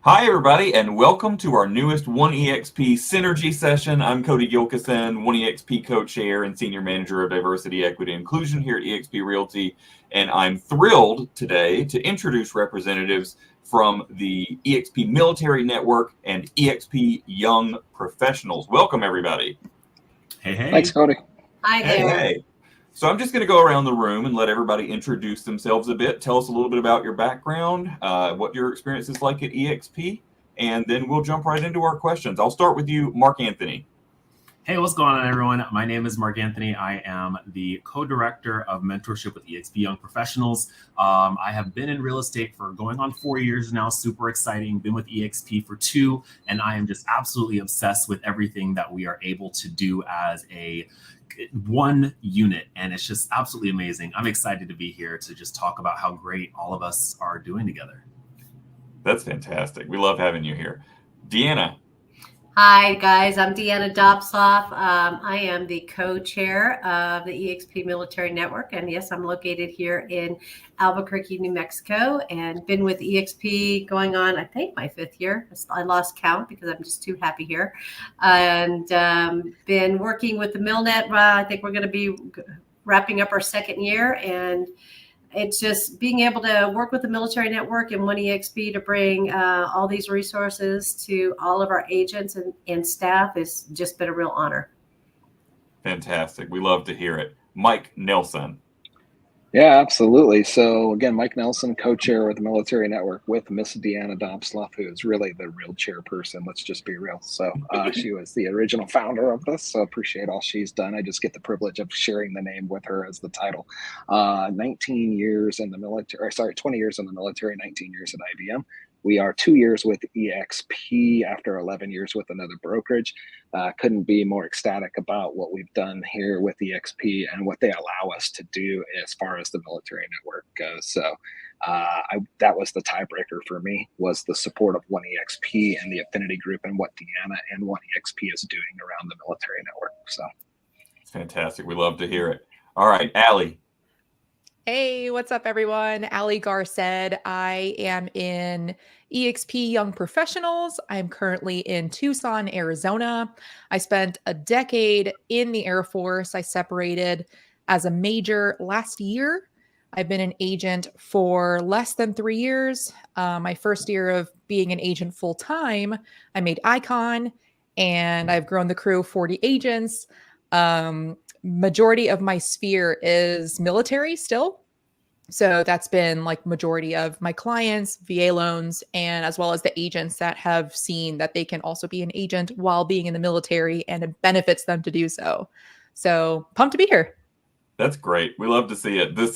Hi, everybody, and welcome to our newest One EXP Synergy session. I'm Cody Gilkison, One EXP co-chair and senior manager of diversity, equity, and inclusion here at EXP Realty, and I'm thrilled today to introduce representatives from the EXP Military Network and EXP Young Professionals. Welcome, everybody. Hey, hey. Thanks, Cody. Hi there. Hey. So I'm just going to go around the room and let everybody introduce themselves a bit. Tell us a little bit about your background, what your experience is like at EXP, and then we'll jump right into our questions. I'll start with you, Mark Anthony. Hey, what's going on, everyone? My name is Mark Anthony. I am the co-director of mentorship with EXP Young Professionals. I have been in real estate for going on 4 years now. Super exciting. Been with EXP for 2, and I am just absolutely obsessed with everything that we are able to do as a one unit, and it's just absolutely amazing. I'm excited to be here to just talk about how great all of us are doing together. That's fantastic. We love having you here. Deanna. Hi, guys. I'm Diana Dopslaf. I am the co-chair of the EXP Military Network. And yes, I'm located here in Albuquerque, New Mexico, and been with EXP going on, I think, my 5th year. I lost count because I'm just too happy here. And been working with the MilNET. I think we're going to be wrapping up our 2nd year. And it's just being able to work with the military network and One EXP to bring all these resources to all of our agents and staff has just been a real honor. Fantastic. We love to hear it. Mike Nelson. Yeah, absolutely. So again, Mike Nelson, co-chair of the Military Network with Miss Diana Dopslaf, who is really the real chairperson. Let's just be real. So she was the original founder of this. So appreciate all she's done. I just get the privilege of sharing the name with her as the title. 19 years in the military, 20 years in the military, 19 years at IBM. We are 2 years with EXP after 11 years with another brokerage. Couldn't be more ecstatic about what we've done here with EXP and what they allow us to do as far as the military network goes. So that was the tiebreaker for me, was the support of One EXP and the affinity group and what Deanna and One EXP is doing around the military network. So It's fantastic. We love to hear it. All right, Allie. Hey, what's up, everyone? Allie Gar said, I am in EXP Young Professionals. I'm currently in Tucson, Arizona. I spent a decade in the Air Force. I separated as a major last year. I've been an agent for less than 3 years. My first year of being an agent full time, I made Icon, and I've grown the crew 40 agents. Majority of my sphere is military still. So that's been like majority of my clients, VA loans, and as well as the agents that have seen that they can also be an agent while being in the military, and it benefits them to do so. So pumped to be here. That's great. We love to see it. This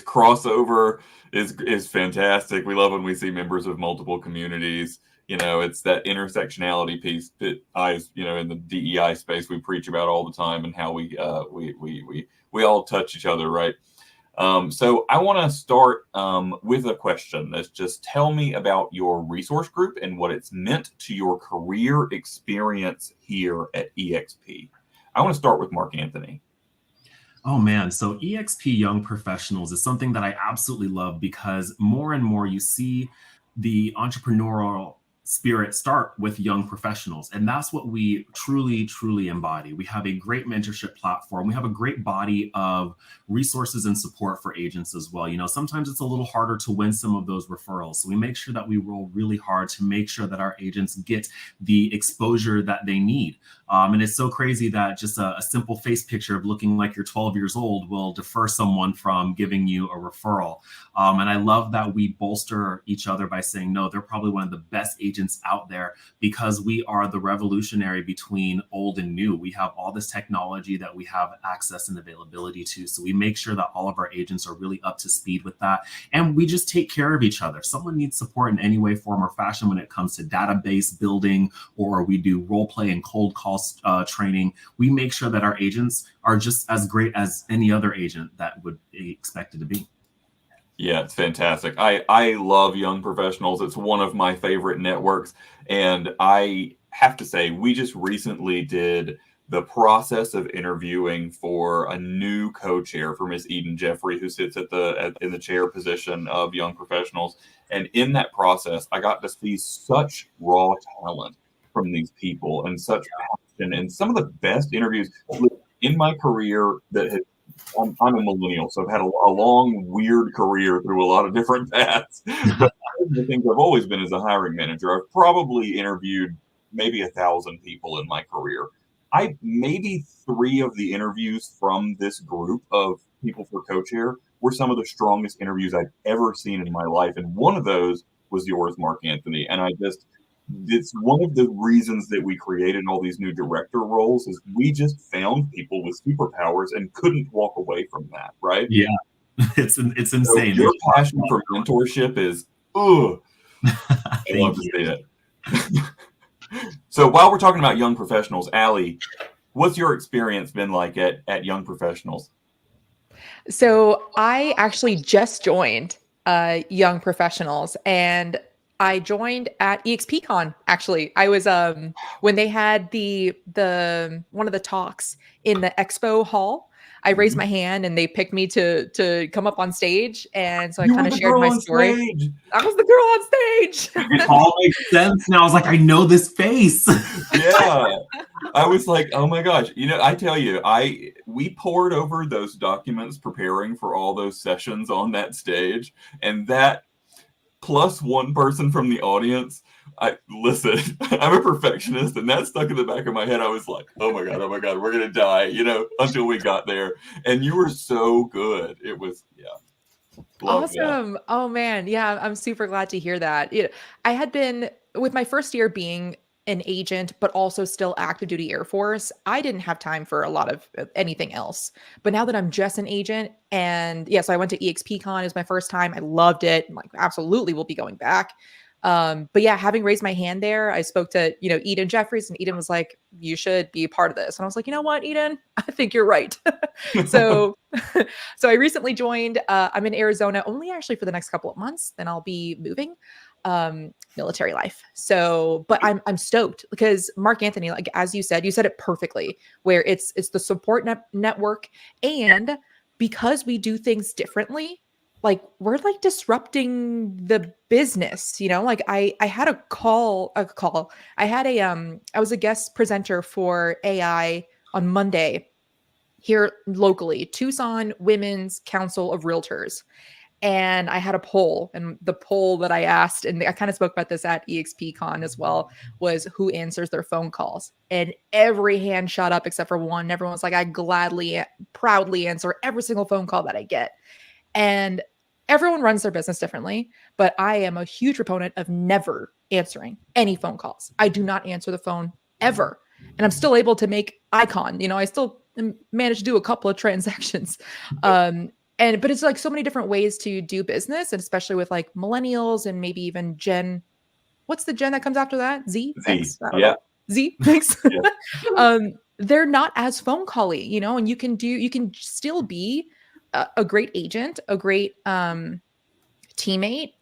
crossover is fantastic. We love when we see members of multiple communities. You know, it's that intersectionality piece that in the DEI space we preach about all the time, and how we all touch each other, right? So I want to start with a question. That's just tell me about your resource group and what it's meant to your career experience here at EXP. I want to start with Mark Anthony. Oh man, so EXP Young Professionals is something that I absolutely love, because more and more you see the entrepreneurial spirit start with young professionals. And that's what we truly, truly embody. We have a great mentorship platform. We have a great body of resources and support for agents as well. You know, sometimes it's a little harder to win some of those referrals. So we make sure that we roll really hard to make sure that our agents get the exposure that they need. And it's so crazy that just a simple face picture of looking like you're 12 years old will defer someone from giving you a referral. And I love that we bolster each other by saying, no, they're probably one of the best agents out there, because we are the revolutionary between old and new. We have all this technology that we have access and availability to. So we make sure that all of our agents are really up to speed with that. And we just take care of each other. Someone needs support in any way, form, or fashion when it comes to database building, or we do role play and cold call training. We make sure that our agents are just as great as any other agent that would be expected to be. Yeah, it's fantastic. I love Young Professionals. It's one of my favorite networks. And I have to say, we just recently did the process of interviewing for a new co-chair for Miss Eden Jeffrey, who sits in the chair position of young professionals. And in that process, I got to see such raw talent from these people and such passion and some of the best interviews in my career that has. I'm a millennial, so I've had a long, weird career through a lot of different paths. But one of the things I've always been as a hiring manager, I've probably interviewed maybe 1,000 people in my career. Maybe 3 of the interviews from this group of people for co-chair were some of the strongest interviews I've ever seen in my life. And one of those was yours, Mark Anthony. And it's one of the reasons that we created all these new director roles is we just found people with superpowers and couldn't walk away from that, right? Yeah, it's insane. So your passion for mentorship is, I love to see it. So while we're talking about young professionals, Allie, what's your experience been like at Young Professionals? So I actually just joined Young Professionals, and I joined at EXPCon. Actually, I was when they had the one of the talks in the expo hall. I raised my hand and they picked me to come up on stage, and so I kind of shared my story. Stage. I was the girl on stage. It all makes sense now. I was like, I know this face. Yeah. I was like, oh my gosh. I tell you, we poured over those documents preparing for all those sessions on that stage, and that plus one person from the audience. Listen, I'm a perfectionist, and that stuck in the back of my head. I was like, oh my God, we're going to die, until we got there. And you were so good. It was, Awesome. That. Oh man. Yeah. I'm super glad to hear that. I had been with my first year being an agent, but also still active duty Air Force. I didn't have time for a lot of anything else. But now that I'm just an agent, and so I went to EXPCon. It was my first time. I loved it. I'm like, absolutely, we'll be going back. But yeah, having raised my hand there, I spoke to, Eden Jeffries, and Eden was like, you should be a part of this. And I was like, you know what, Eden, I think you're right. So I recently joined, I'm in Arizona only actually for the next couple of months. Then I'll be moving, military life. So, but I'm stoked because Mark Anthony, like, as you said it perfectly, where it's the support network. And because we do things differently, like we're like disrupting the business, like I had a call. I had I was a guest presenter for AI on Monday here locally, Tucson Women's Council of Realtors. And I had a poll, and the poll that I asked, and I kind of spoke about this at EXPCon as well, was who answers their phone calls. And every hand shot up except for one. Everyone was like, I gladly, proudly answer every single phone call that I get. And everyone runs their business differently, but I am a huge proponent of never answering any phone calls. I do not answer the phone ever. And I'm still able to make icon, I still manage to do a couple of transactions. But it's like so many different ways to do business, and especially with like millennials and maybe even Gen, what's the Gen that comes after that? Z? Thanks. Z? Thanks. Yeah. They're not as phone call-y, and you can still be a great agent, a great teammate,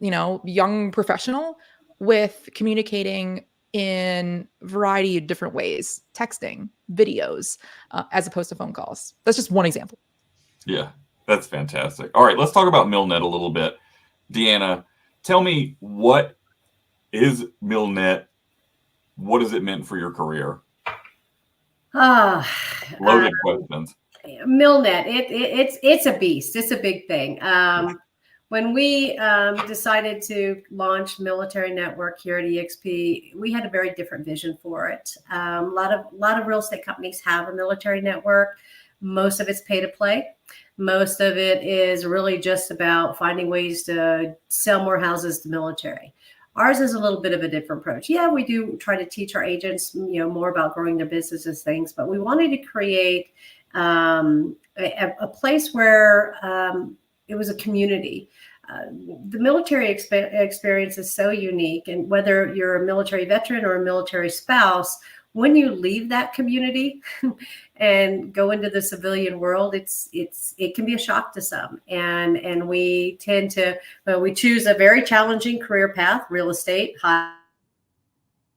young professional with communicating in a variety of different ways, texting, videos, as opposed to phone calls. That's just one example. Yeah, that's fantastic. All right, let's talk about MilNET a little bit. Deanna, tell me, what is MilNET? What has it meant for your career? Loaded questions. MilNET, it's a beast. It's a big thing. When we decided to launch Military Network here at EXP, we had a very different vision for it. A lot of real estate companies have a military network. Most of it's pay to play. Most of it is really just about finding ways to sell more houses to military. Ours is a little bit of a different approach. Yeah, we do try to teach our agents, more about growing their businesses things, but we wanted to create a place where it was a community. The military experience is so unique, and whether you're a military veteran or a military spouse, when you leave that community and go into the civilian world, it can be a shock to some. And we tend to, we choose a very challenging career path, real estate, high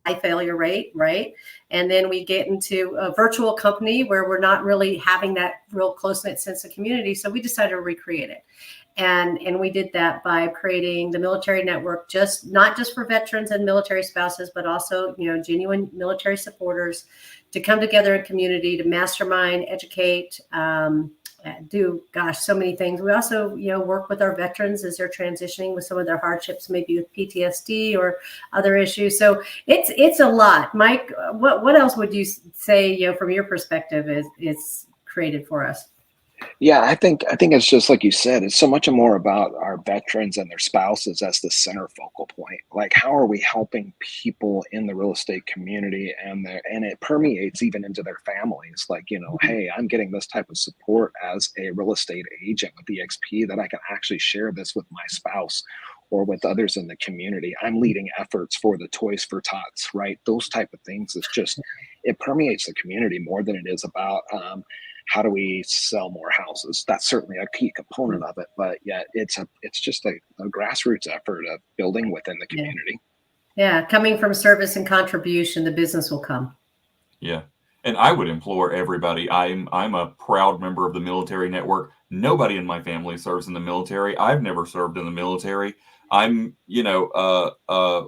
high failure rate, right? And then we get into a virtual company where we're not really having that real close-knit sense of community. So we decided to recreate it. And we did that by creating the military network, not just for veterans and military spouses, but also, genuine military supporters to come together in community to mastermind, educate, do so many things. We also, work with our veterans as they're transitioning with some of their hardships, maybe with PTSD or other issues. So it's a lot. Mike, what else would you say, from your perspective, is created for us? Yeah, I think it's just like you said, it's so much more about our veterans and their spouses as the center focal point. Like, how are we helping people in the real estate community, and it permeates even into their families. Like, hey, I'm getting this type of support as a real estate agent with EXP, that I can actually share this with my spouse or with others in the community. I'm leading efforts for the Toys for Tots, right? Those type of things. It's just, it permeates the community more than it is about, how do we sell more houses? That's certainly a key component of it, but yet it's just a grassroots effort of building within the community. Yeah, coming from service and contribution, the business will come. Yeah, and I would implore everybody. I'm a proud member of the military network. Nobody in my family serves in the military. I've never served in the military. I'm, a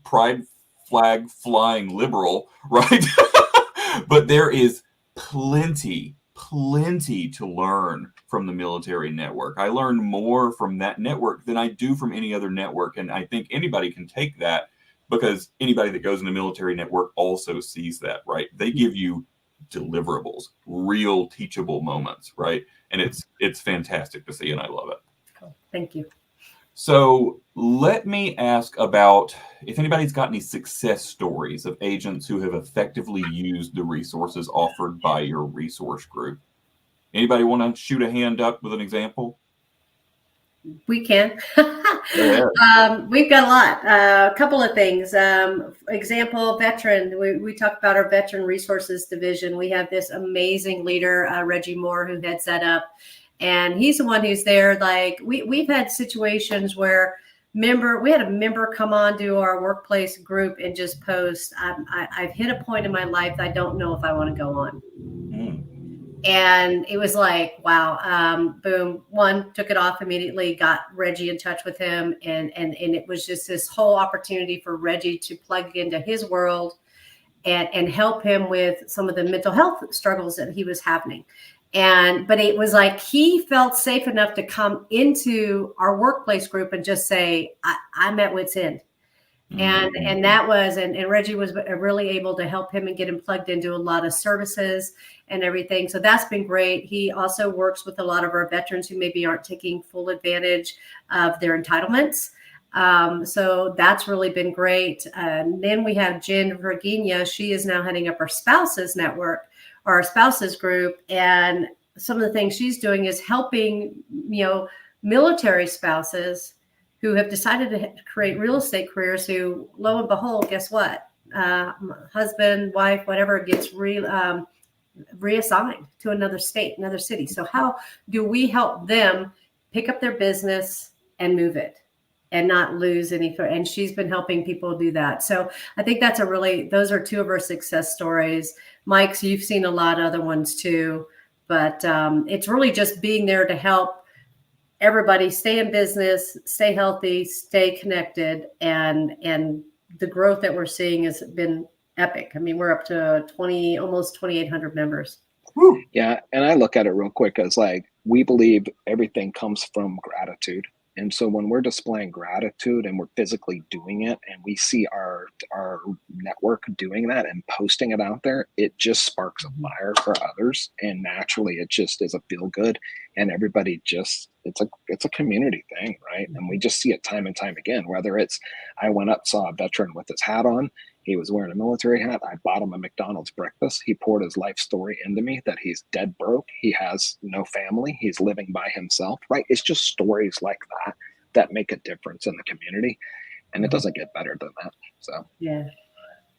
pride flag flying liberal, right? But there is plenty to learn from the military network. I learn more from that network than I do from any other network. And I think anybody can take that, because anybody that goes in the military network also sees that, right? They give you deliverables, real teachable moments, right? And it's fantastic to see, and I love it. Cool. Thank you. So let me ask about if anybody's got any success stories of agents who have effectively used the resources offered by your resource group. Anybody want to shoot a hand up with an example? We can. Yeah. We've got a lot. A couple of things. Example, veteran. We talked about our veteran resources division. We have this amazing leader, Reggie Moore, who heads that up. And he's the one who's there. Like, we've had situations where we had a member come on to our workplace group and just post, I've hit a point in my life that I don't know if I want to go on. And it was like, wow, boom, one, took it off immediately, got Reggie in touch with him. And it was just this whole opportunity for Reggie to plug into his world and help him with some of the mental health struggles that he was having. But it was like, he felt safe enough to come into our workplace group and just say, I'm at wit's end. And that was, and Reggie was really able to help him and get him plugged into a lot of services and everything. So that's been great. He also works with a lot of our veterans who maybe aren't taking full advantage of their entitlements. So that's really been great. And then we have Jen Virginia. She is now heading up our spouses network, or our spouses group. And some of the things she's doing is helping, military spouses who have decided to create real estate careers, who, lo and behold, guess what? Husband, wife, whatever, gets reassigned to another state, another city. So how do we help them pick up their business and move it and not lose anything? And she's been helping people do that. So I think those are two of our success stories. Mike, so you've seen a lot of other ones too, but it's really just being there to help everybody stay in business, stay healthy, stay connected, and the growth that we're seeing has been epic. I mean, we're up to almost 2,800 members. Woo. Yeah, and I look at it real quick as like, we believe everything comes from gratitude. And so when we're displaying gratitude and we're physically doing it, and we see our network doing that and posting it out there, it just sparks a fire for others. And naturally, it just is a feel good, and everybody just, it's a community thing, right? And we just see it time and time again, whether it's, I went up, saw a veteran with his hat on. He was wearing a military hat. I bought him a McDonald's breakfast. He poured his life story into me, that he's dead broke. He has no family. He's living by himself, right? It's just stories like that make a difference in the community. And it doesn't get better than that. So, yeah.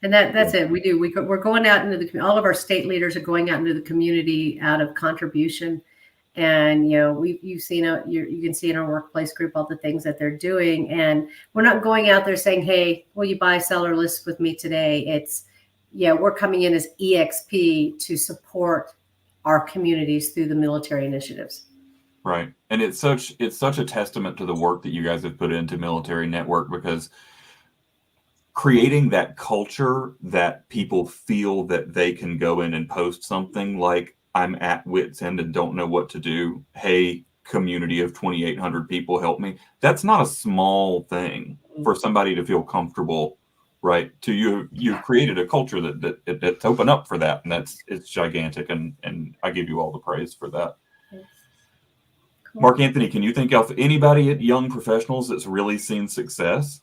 And that's it. We're going out into all of our state leaders are going out into the community out of contribution. And, you've seen you can see in our workplace group all the things that they're doing. And we're not going out there saying, hey, will you buy seller list with me today? It's, we're coming in as EXP to support our communities through the military initiatives. Right. And it's such a testament to the work that you guys have put into Military Network, because creating that culture that people feel that they can go in and post something like, I'm at wit's end and don't know what to do. Hey, community of 2,800 people, help me. That's not a small thing for somebody to feel comfortable, right? You've created a culture that's open up for that, and it's gigantic, and I give you all the praise for that. Cool. Mark Anthony, can you think of anybody at Young Professionals that's really seen success?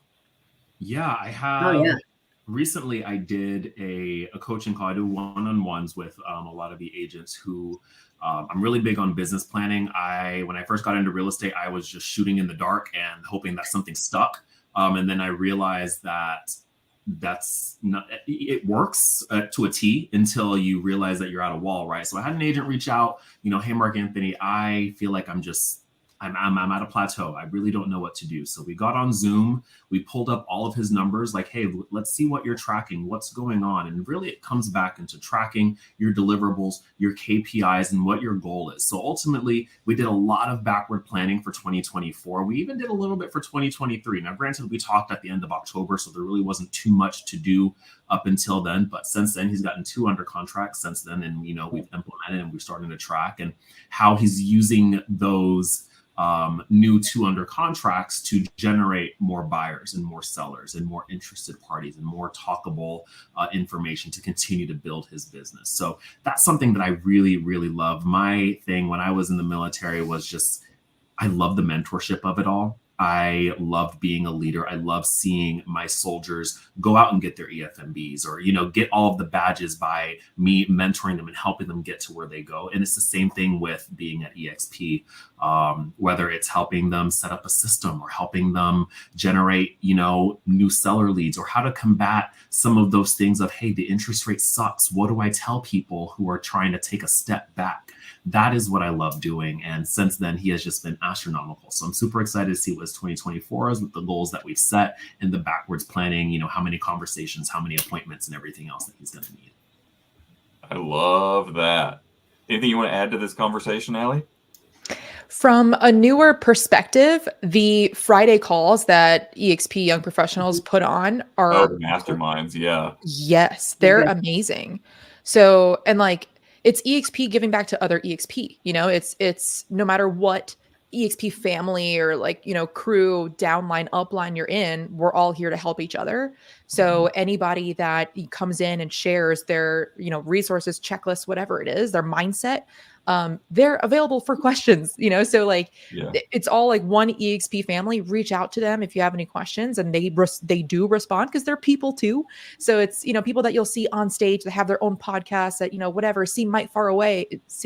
Yeah, I have. Oh, yeah. Recently, I did a coaching call. I do one-on-ones with a lot of the agents who I'm really big on business planning. When I first got into real estate, I was just shooting in the dark and hoping that something stuck. And then I realized that's not, it works to a T until you realize that you're at a wall, right? So I had an agent reach out, hey, Mark Anthony, I feel like I'm at a plateau. I really don't know what to do. So we got on Zoom, we pulled up all of his numbers, like, hey, let's see what you're tracking, what's going on. And really it comes back into tracking your deliverables, your KPIs, and what your goal is. So ultimately we did a lot of backward planning for 2024. We even did a little bit for 2023. Now, granted, we talked at the end of October, so there really wasn't too much to do up until then. But since then, he's gotten 2 under contract since then. And, we've implemented and we're starting to track and how he's using those new 2 under contracts to generate more buyers and more sellers and more interested parties and more talkable information to continue to build his business. So that's something that I really, really love. My thing when I was in the military was just, I love the mentorship of it all. I love being a leader. I love seeing my soldiers go out and get their EFMBs or, get all of the badges by me mentoring them and helping them get to where they go. And it's the same thing with being at EXP, whether it's helping them set up a system or helping them generate, new seller leads, or how to combat some of those things of, hey, the interest rate sucks. What do I tell people who are trying to take a step back? That is what I love doing. And since then, he has just been astronomical. So I'm super excited to see what his 2024 is with the goals that we've set and the backwards planning, how many conversations, how many appointments, and everything else that he's going to need. I love that. Anything you want to add to this conversation, Allie? From a newer perspective, the Friday calls that EXP Young Professionals put on are the masterminds. Yeah. Yes, they're amazing. So, and it's EXP giving back to other EXP, it's no matter what EXP family or crew, downline, upline you're in, we're all here to help each other. So anybody that comes in and shares their, resources, checklists, whatever it is, their mindset, they're available for questions, so it's all one EXP family. Reach out to them if you have any questions, and they do respond because they're people too. So it's, people that you'll see on stage that have their own podcasts that, whatever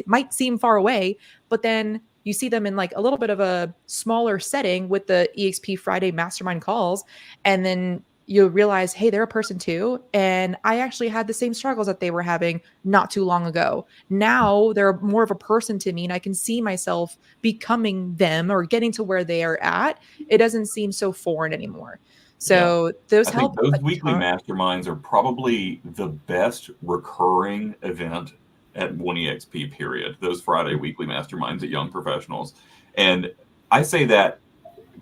might seem far away, but then you see them in a little bit of a smaller setting with the EXP Friday mastermind calls. And then you realize, hey, they're a person too. And I actually had the same struggles that they were having not too long ago. Now they're more of a person to me, and I can see myself becoming them or getting to where they are at. It doesn't seem so foreign anymore. So those help. Those weekly masterminds are probably the best recurring event at One EXP, period. Those Friday weekly masterminds at Young Professionals. And I say that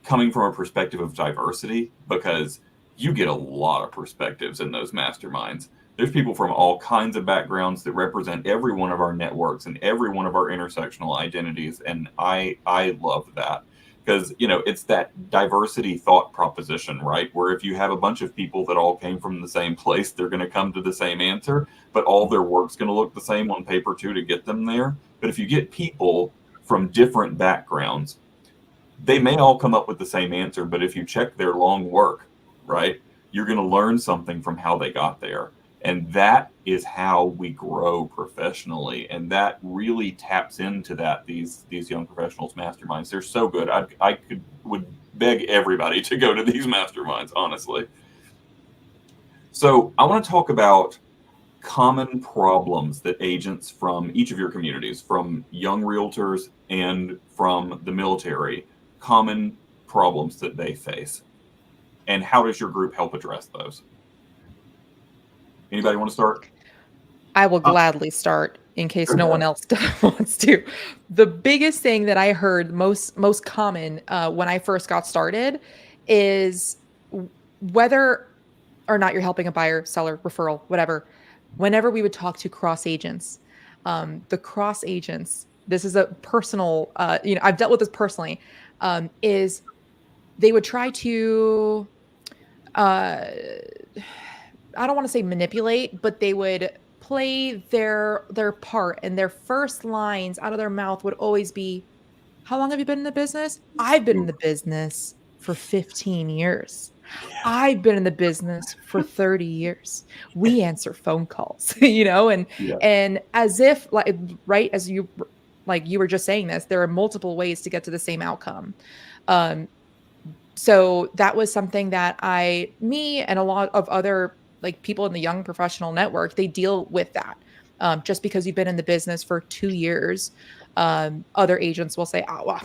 coming from a perspective of diversity, because you get a lot of perspectives in those masterminds. There's people from all kinds of backgrounds that represent every one of our networks and every one of our intersectional identities. And I love that, because, it's that diversity thought proposition, right? Where if you have a bunch of people that all came from the same place, they're going to come to the same answer, but all their work's going to look the same on paper too to get them there. But if you get people from different backgrounds, they may all come up with the same answer, but if you check their long work, right, you're going to learn something from how they got there. And that is how we grow professionally. And that really taps into that, these Young Professionals masterminds. They're so good. I would beg everybody to go to these masterminds, honestly. So I want to talk about common problems that agents from each of your communities, from young realtors and from the military, common problems that they face, and how does your group help address those? Anybody want to start? I will gladly start in case no one else wants to. The biggest thing that I heard most common when I first got started is whether or not you're helping a buyer, seller, referral, whatever. Whenever we would talk to cross agents, the cross agents, this is a personal, I've dealt with this personally, is they would try to, I don't want to say manipulate, but they would play their part, and their first lines out of their mouth would always be, "How long have you been in the business?" "I've been in the business for 15 years." "I've been in the business for 30 years. We answer phone calls," and as if like, right, as you were just saying this, there are multiple ways to get to the same outcome. So that was something that me and a lot of other like people in the young professional network, they deal with that. Just because you've been in the business for 2 years, other agents will say, "Oh, well,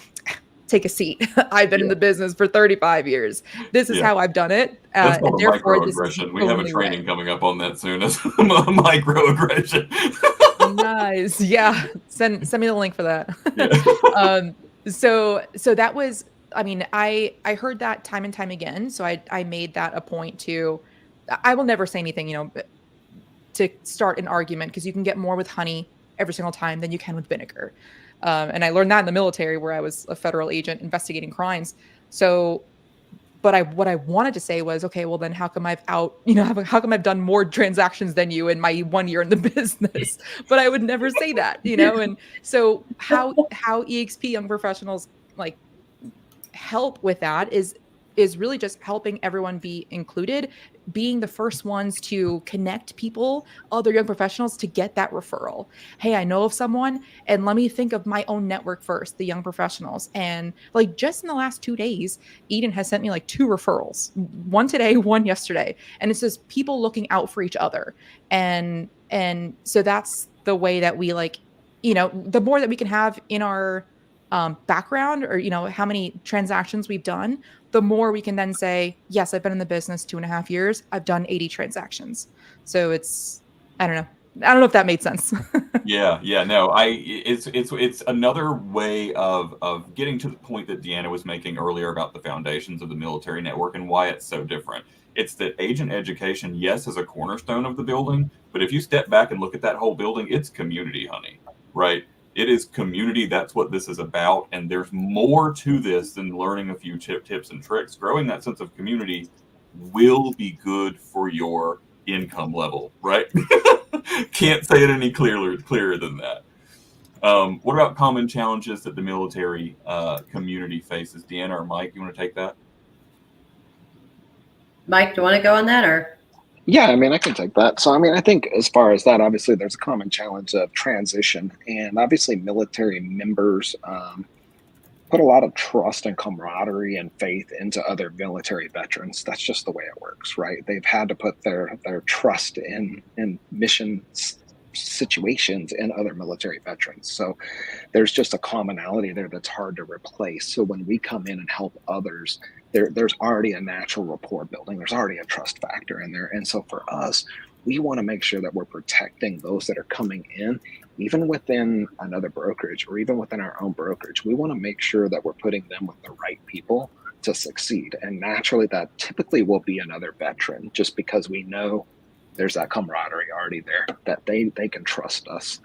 take a seat. I've been in the business for 35 years. This is how I've done it." That's called And therefore, this is microaggression. the We have a only training way. coming up on that soon as microaggression. Nice. Yeah. Send me the link for that. Yeah. So that was, I mean, I heard that time and time again. So I made that a point to, I will never say anything, to start an argument, because you can get more with honey every single time than you can with vinegar. And I learned that in the military, where I was a federal agent investigating crimes. So, but what I wanted to say was, okay, well then how come how come I've done more transactions than you in my 1 year in the business? But I would never say that, And so how EXP young professionals like help with that is really just helping everyone be included, being the first ones to connect people, other young professionals, to get that referral. Hey, I know of someone, and let me think of my own network first, the young professionals. And like just in the last 2 days, Eden has sent me like 2 referrals, one today, one yesterday. And it's just people looking out for each other. And so that's the way that we the more that we can have in our background, or how many transactions we've done, the more we can then say, yes, I've been in the business 2.5 years. I've done 80 transactions. So it's, I don't know if that made sense. Yeah, no, it's another way of getting to the point that Deanna was making earlier about the foundations of the military network and why it's so different. It's that agent education, yes, is a cornerstone of the building, but if you step back and look at that whole building, it's community, honey, right? It is community. That's what this is about. And there's more to this than learning a few tips and tricks. Growing that sense of community will be good for your income level, right? Can't say it any clearer than that. What about common challenges that the military community faces? Deanna or Mike, you want to take that? Mike, do you want to go on that, or? Yeah, I mean, I can take that. So, I mean, I think as far as that, obviously, there's a common challenge of transition. And obviously, military members put a lot of trust and camaraderie and faith into other military veterans. That's just the way it works, right? They've had to put their trust in mission situations in other military veterans. So there's just a commonality there that's hard to replace. So when we come in and help others, there's already a natural rapport building. There's already a trust factor in there. And so for us, we want to make sure that we're protecting those that are coming in, even within another brokerage or even within our own brokerage. We want to make sure that we're putting them with the right people to succeed. And naturally, that typically will be another veteran, just because we know there's that camaraderie already there, that they can trust us.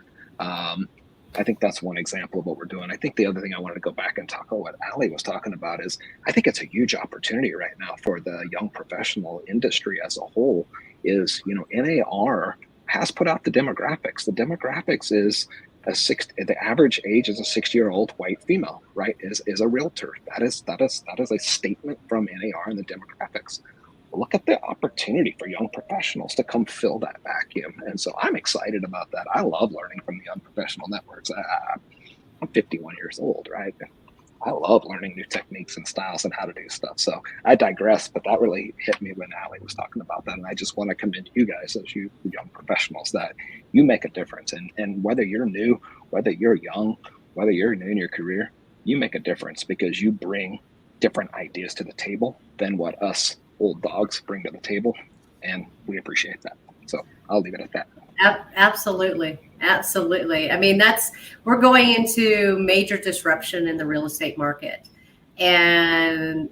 I think that's one example of what we're doing. I think the other thing I wanted to go back and talk about what Allie was talking about is I think it's a huge opportunity right now for the young professional industry as a whole. Is, NAR has put out the demographics. The demographics is the average age is a 60-year-old white female, right? Is a realtor. That is a statement from NAR in the demographics. Look at the opportunity for young professionals to come fill that vacuum. And so I'm excited about that. I love learning from the young professional networks. I'm 51 years old, right? I love learning new techniques and styles and how to do stuff. So I digress, but that really hit me when Allie was talking about that. And I just want to commend you guys as you young professionals that you make a difference. And whether you're new, whether you're young, whether you're new in your career, you make a difference because you bring different ideas to the table than what us old dogs bring to the table. And we appreciate that. So I'll leave it at that. Absolutely. Absolutely. I mean, we're going into major disruption in the real estate market. And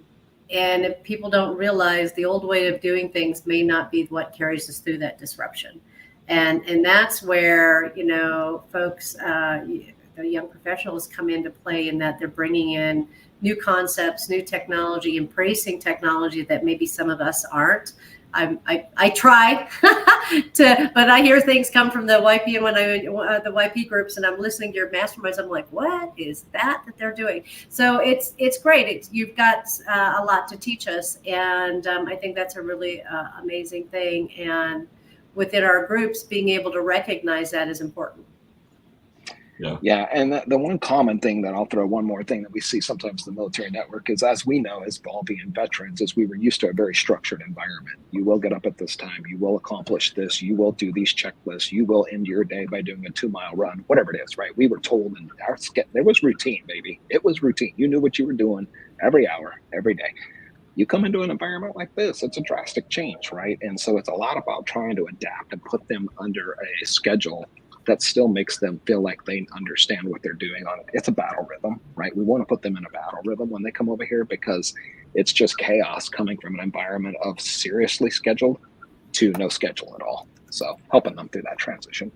if people don't realize the old way of doing things may not be what carries us through that disruption. And that's where, folks, the young professionals come into play in that they're bringing in new concepts, new technology, embracing technology that maybe some of us aren't. I try but I hear things come from the YP and the YP groups, and I'm listening to your masterminds. I'm like, what is that they're doing? So it's great. You've got a lot to teach us, and I think that's a really amazing thing. And within our groups, being able to recognize that is important. Yeah. And the one common thing that I'll throw one more thing that we see sometimes in the military network is, as we know, as all being veterans, is we were used to a very structured environment. You will get up at this time. You will accomplish this. You will do these checklists. You will end your day by doing a 2-mile run, whatever it is, right? We were told, and there was routine, baby. It was routine. You knew what you were doing every hour, every day. You come into an environment like this, it's a drastic change, right? And so it's a lot about trying to adapt and put them under a schedule that still makes them feel like they understand what they're doing. It's a battle rhythm, right? We want to put them in a battle rhythm when they come over here, because it's just chaos coming from an environment of seriously scheduled to no schedule at all. So helping them through that transition.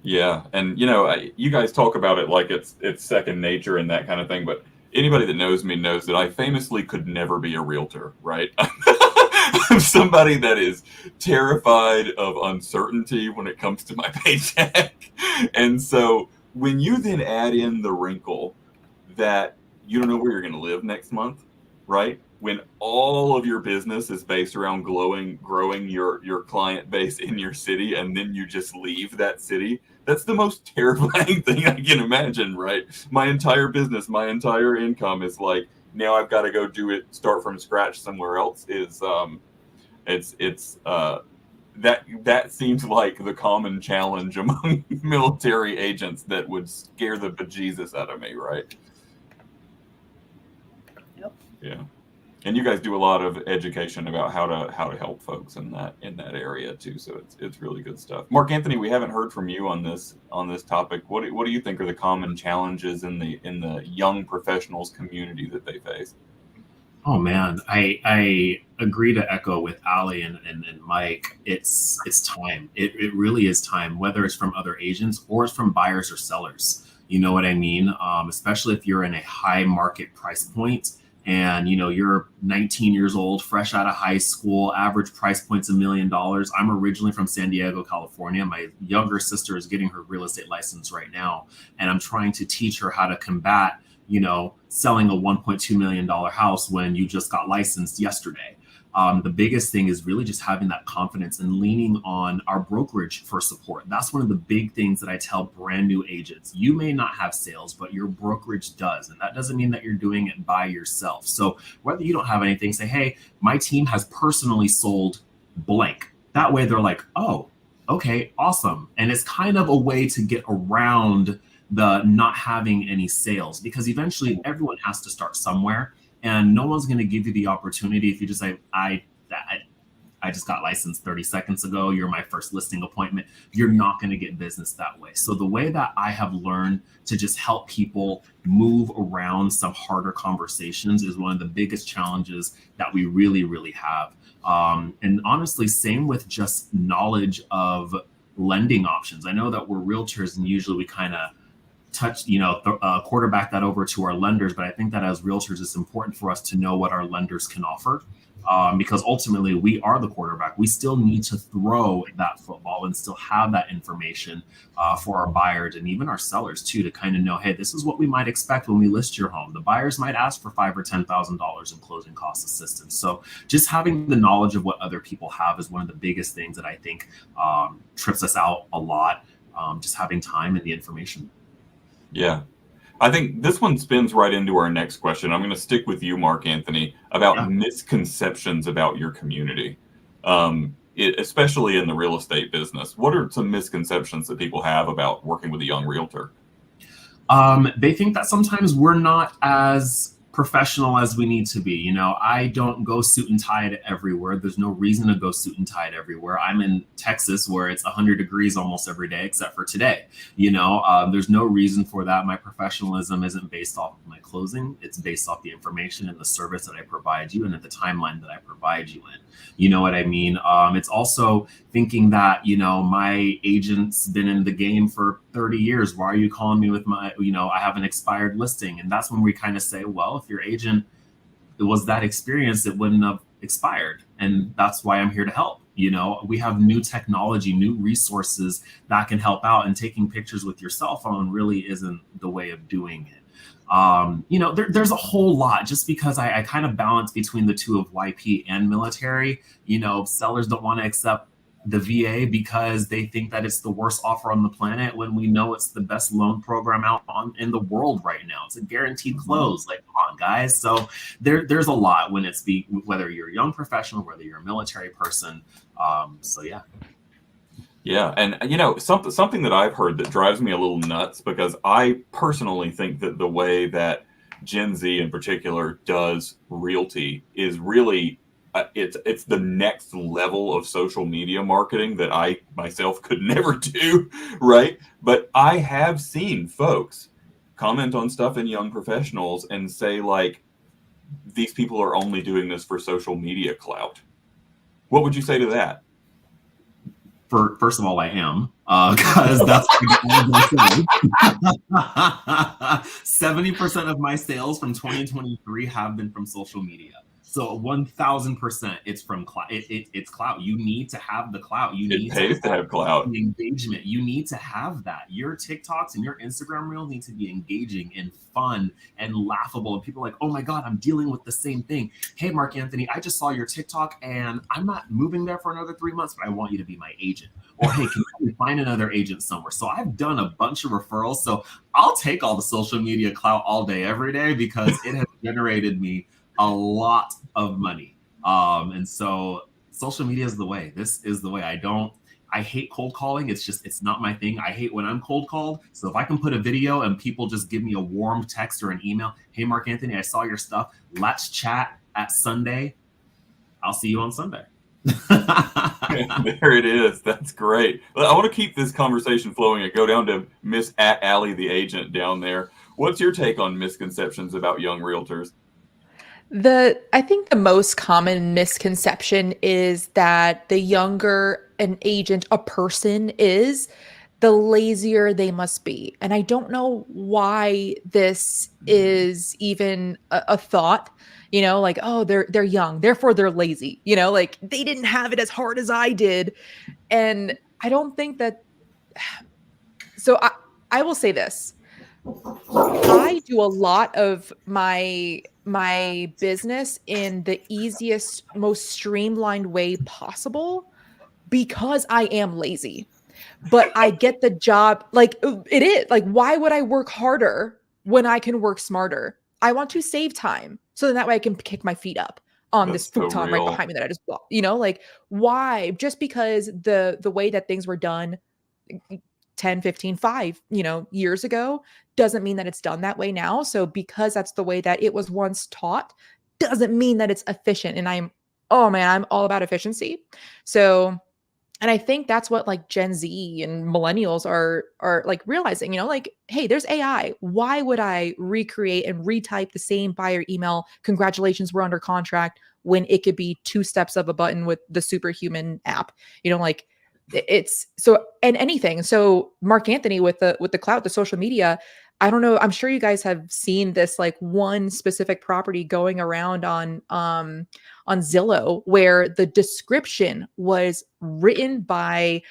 Yeah. And, you guys talk about it like it's second nature and that kind of thing, but anybody that knows me knows that I famously could never be a realtor, right? I'm somebody that is terrified of uncertainty when it comes to my paycheck. And so when you then add in the wrinkle that you don't know where you're going to live next month, right? When all of your business is based around growing your client base in your city, and then you just leave that city, that's the most terrifying thing I can imagine, right? My entire business, my entire income is like, now I've got to go start from scratch somewhere else. That seems like the common challenge among military agents that would scare the bejesus out of me, right? Yep. Yeah. And you guys do a lot of education about how to help folks in that area too. So it's really good stuff. Mark Anthony, we haven't heard from you on this topic. What do you think are the common challenges in the young professionals community that they face? Oh man, I agree to echo with Allie and Mike. It's time. It really is time, whether it's from other agents or it's from buyers or sellers. You know what I mean? Especially if you're in a high market price point. And you're 19 years old, fresh out of high school, average price point's $1 million. I'm originally from San Diego, California. My younger sister is getting her real estate license right now, and I'm trying to teach her how to combat, selling a $1.2 million house when you just got licensed yesterday. The biggest thing is really just having that confidence and leaning on our brokerage for support. That's one of the big things that I tell brand new agents. You may not have sales, but your brokerage does. And that doesn't mean that you're doing it by yourself. So whether you don't have anything, say, hey, my team has personally sold blank. That way they're like, oh, okay, awesome. And it's kind of a way to get around the not having any sales, because eventually everyone has to start somewhere. And no one's going to give you the opportunity if you just say, I just got licensed 30 seconds ago. You're my first listing appointment. You're not going to get business that way. So the way that I have learned to just help people move around some harder conversations is one of the biggest challenges that we really, really have. And honestly, same with just knowledge of lending options. I know that we're realtors and usually we kind of quarterback that over to our lenders. But I think that as realtors, it's important for us to know what our lenders can offer, because ultimately we are the quarterback. We still need to throw that football and still have that information for our buyers and even our sellers too, to kind of know, hey, this is what we might expect when we list your home. The buyers might ask for $5,000 or $10,000 in closing cost assistance. So just having the knowledge of what other people have is one of the biggest things that I think trips us out a lot. Just having time and the information. Yeah. I think this one spins right into our next question. I'm going to stick with you, Mark Anthony, about Yeah. misconceptions about your community, especially in the real estate business. What are some misconceptions that people have about working with a young realtor? They think that sometimes we're not as professional as we need to be. You know, I don't go suit and tied everywhere. There's no reason to go suit and tied everywhere. I'm in Texas where it's 100 degrees almost every day, except for today. You know, there's no reason for that. My professionalism isn't based off of my closing. It's based off the information and the service that I provide you and at the timeline that I provide you in. You know what I mean? It's also thinking that, you know, my agent's been in the game for 30 years. Why are you calling me with my, you know, I have an expired listing? And that's when we kind of say, well, if your agent was that experience, it wouldn't have expired. And that's why I'm here to help. You know, we have new technology, new resources that can help out, and taking pictures with your cell phone really isn't the way of doing it. You know, there's a whole lot, just because I kind of balance between the two of YP and military. You know, sellers don't want to accept the VA because they think that it's the worst offer on the planet, when we know it's the best loan program out in the world right now. It's a guaranteed close. Like, come on, guys. So there's a lot when it's whether you're a young professional, whether you're a military person. So yeah. Yeah, and you know, something that I've heard that drives me a little nuts, because I personally think that the way that Gen Z in particular does realty is really it's the next level of social media marketing that I myself could never do, right? But I have seen folks comment on stuff in young professionals and say, like, these people are only doing this for social media clout. What would you say to that? First of all, I am, because that's 70% of my sales from 2023 have been from social media. So 1000%, it's from clout. It's clout. You need to have the clout. You need It pays to have clout. the engagement. You need to have that. Your TikToks and your Instagram reels need to be engaging and fun and laughable. And people are like, oh my God, I'm dealing with the same thing. Hey, Mark Anthony, I just saw your TikTok and I'm not moving there for another 3 months, but I want you to be my agent. Or hey, can you find another agent somewhere? So I've done a bunch of referrals. So I'll take all the social media clout all day, every day, because it has generated me a lot of money. And so social media is the way. This is the way. I hate cold calling. It's not my thing. I hate when I'm cold called. So if I can put a video and people just give me a warm text or an email, hey, Mark Anthony, I saw your stuff. Let's chat at Sunday. I'll see you on Sunday. There it is. That's great. I want to keep this conversation flowing and go down to Miss Allie, the agent down there. What's your take on misconceptions about young realtors? I think the most common misconception is that the younger an agent, a person is, the lazier they must be. And I don't know why this is even a thought, you know, like, oh, they're young, therefore they're lazy, you know, like they didn't have it as hard as I did. And I don't think that. So I will say this. I do a lot of my business in the easiest, most streamlined way possible because I am lazy. But I get the job, like, it is like, why would I work harder when I can work smarter? I want to save time so that way I can kick my feet up on That's this so futon right real. behind me that I just bought. You know, like, why? Just because the way that things were done 10, 15, 5, you know, years ago doesn't mean that it's done that way now. So because that's the way that it was once taught doesn't mean that it's efficient. And I'm all about efficiency. So, and I think that's what like Gen Z and millennials are like realizing, you know, like, hey, there's AI. Why would I recreate and retype the same buyer email? Congratulations, we're under contract, when it could be 2 steps of a button with the superhuman app, you know, like, it's so, and anything. So Mark Anthony with the clout, the social media, I don't know. I'm sure you guys have seen this, like one specific property going around on Zillow where the description was written by,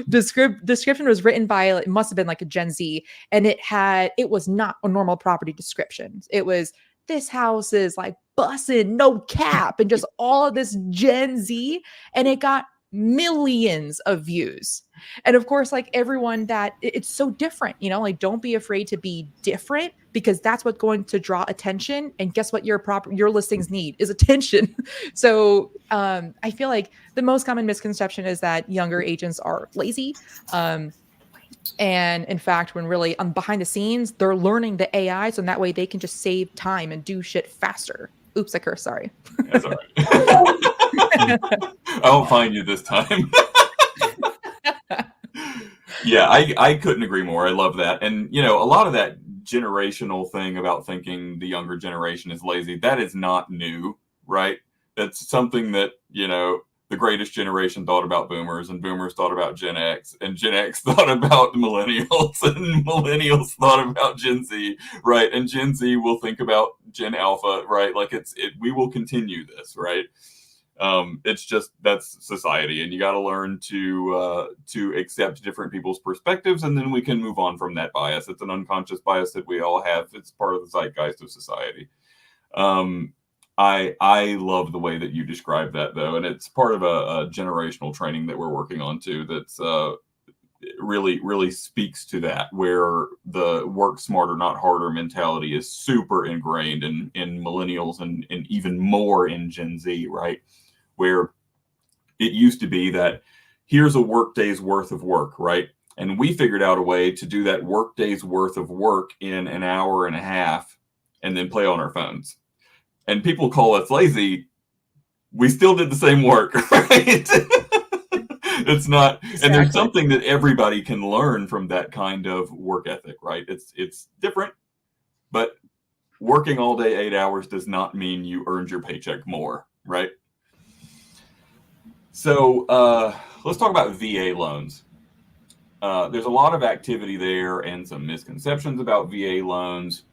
description was written by, it must have been like a Gen Z, and it was not a normal property description. It was, this house is like bussin', no cap, and just all of this Gen Z, and it got millions of views. And of course, like everyone that it's so different, you know, like don't be afraid to be different, because that's what's going to draw attention. And guess what your listings need is attention. So I feel like the most common misconception is that younger agents are lazy. And in fact, when really behind the scenes, they're learning the AI, so in that way they can just save time and do shit faster. Oops, I cursed, sorry. That's all right. I won't find you this time. Yeah, I couldn't agree more. I love that. And, you know, a lot of that generational thing about thinking the younger generation is lazy, that is not new, right? That's something that, you know, the greatest generation thought about boomers, and boomers thought about Gen X, and Gen X thought about millennials, and millennials thought about Gen Z, right? And Gen Z will think about Gen Alpha, right? Like we will continue this, right? It's just, that's society, and you got to learn to accept different people's perspectives, and then we can move on from that bias. It's an unconscious bias that we all have. It's part of the zeitgeist of society. I love the way that you describe that, though, and it's part of a generational training that we're working on too. That's really speaks to that, where the work smarter, not harder mentality is super ingrained in millennials and even more in Gen Z, right? Where it used to be that here's a work day's worth of work, right? And we figured out a way to do that work day's worth of work in an hour and a half and then play on our phones. And people call us lazy. We still did the same work, right? It's not, exactly. And there's something that everybody can learn from that kind of work ethic, right? It's different, but working all day 8 hours does not mean you earned your paycheck more, right? So let's talk about VA loans. There's a lot of activity there and some misconceptions about VA loans.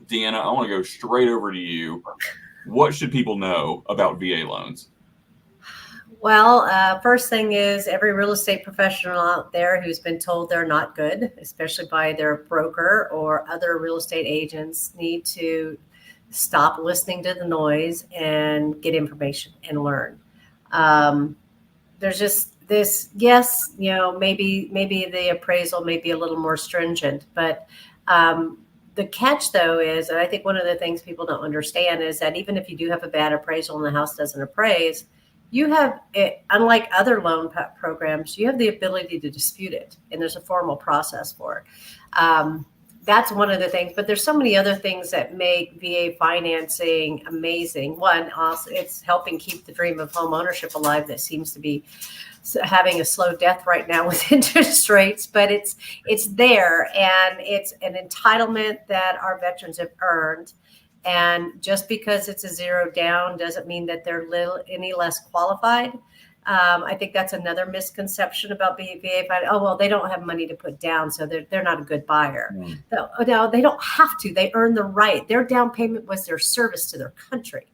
Deanna, I want to go straight over to you. What should people know about VA loans? Well, first thing is, every real estate professional out there who's been told they're not good, especially by their broker or other real estate agents, need to stop listening to the noise and get information and learn. There's just this, yes, you know, maybe the appraisal may be a little more stringent, but the catch, though, is, and I think one of the things people don't understand is that even if you do have a bad appraisal and the house doesn't appraise, you have, unlike other loan programs, you have the ability to dispute it, and there's a formal process for it. That's one of the things, but there's so many other things that make VA financing amazing. One, also, it's helping keep the dream of home ownership alive that seems to be having a slow death right now with interest rates, but it's there, and it's an entitlement that our veterans have earned. And just because it's a zero down doesn't mean that they're any less qualified. I think that's another misconception about VA. Oh, well, they don't have money to put down, so they're not a good buyer. No, they don't have to. They earn the right. Their down payment was their service to their country.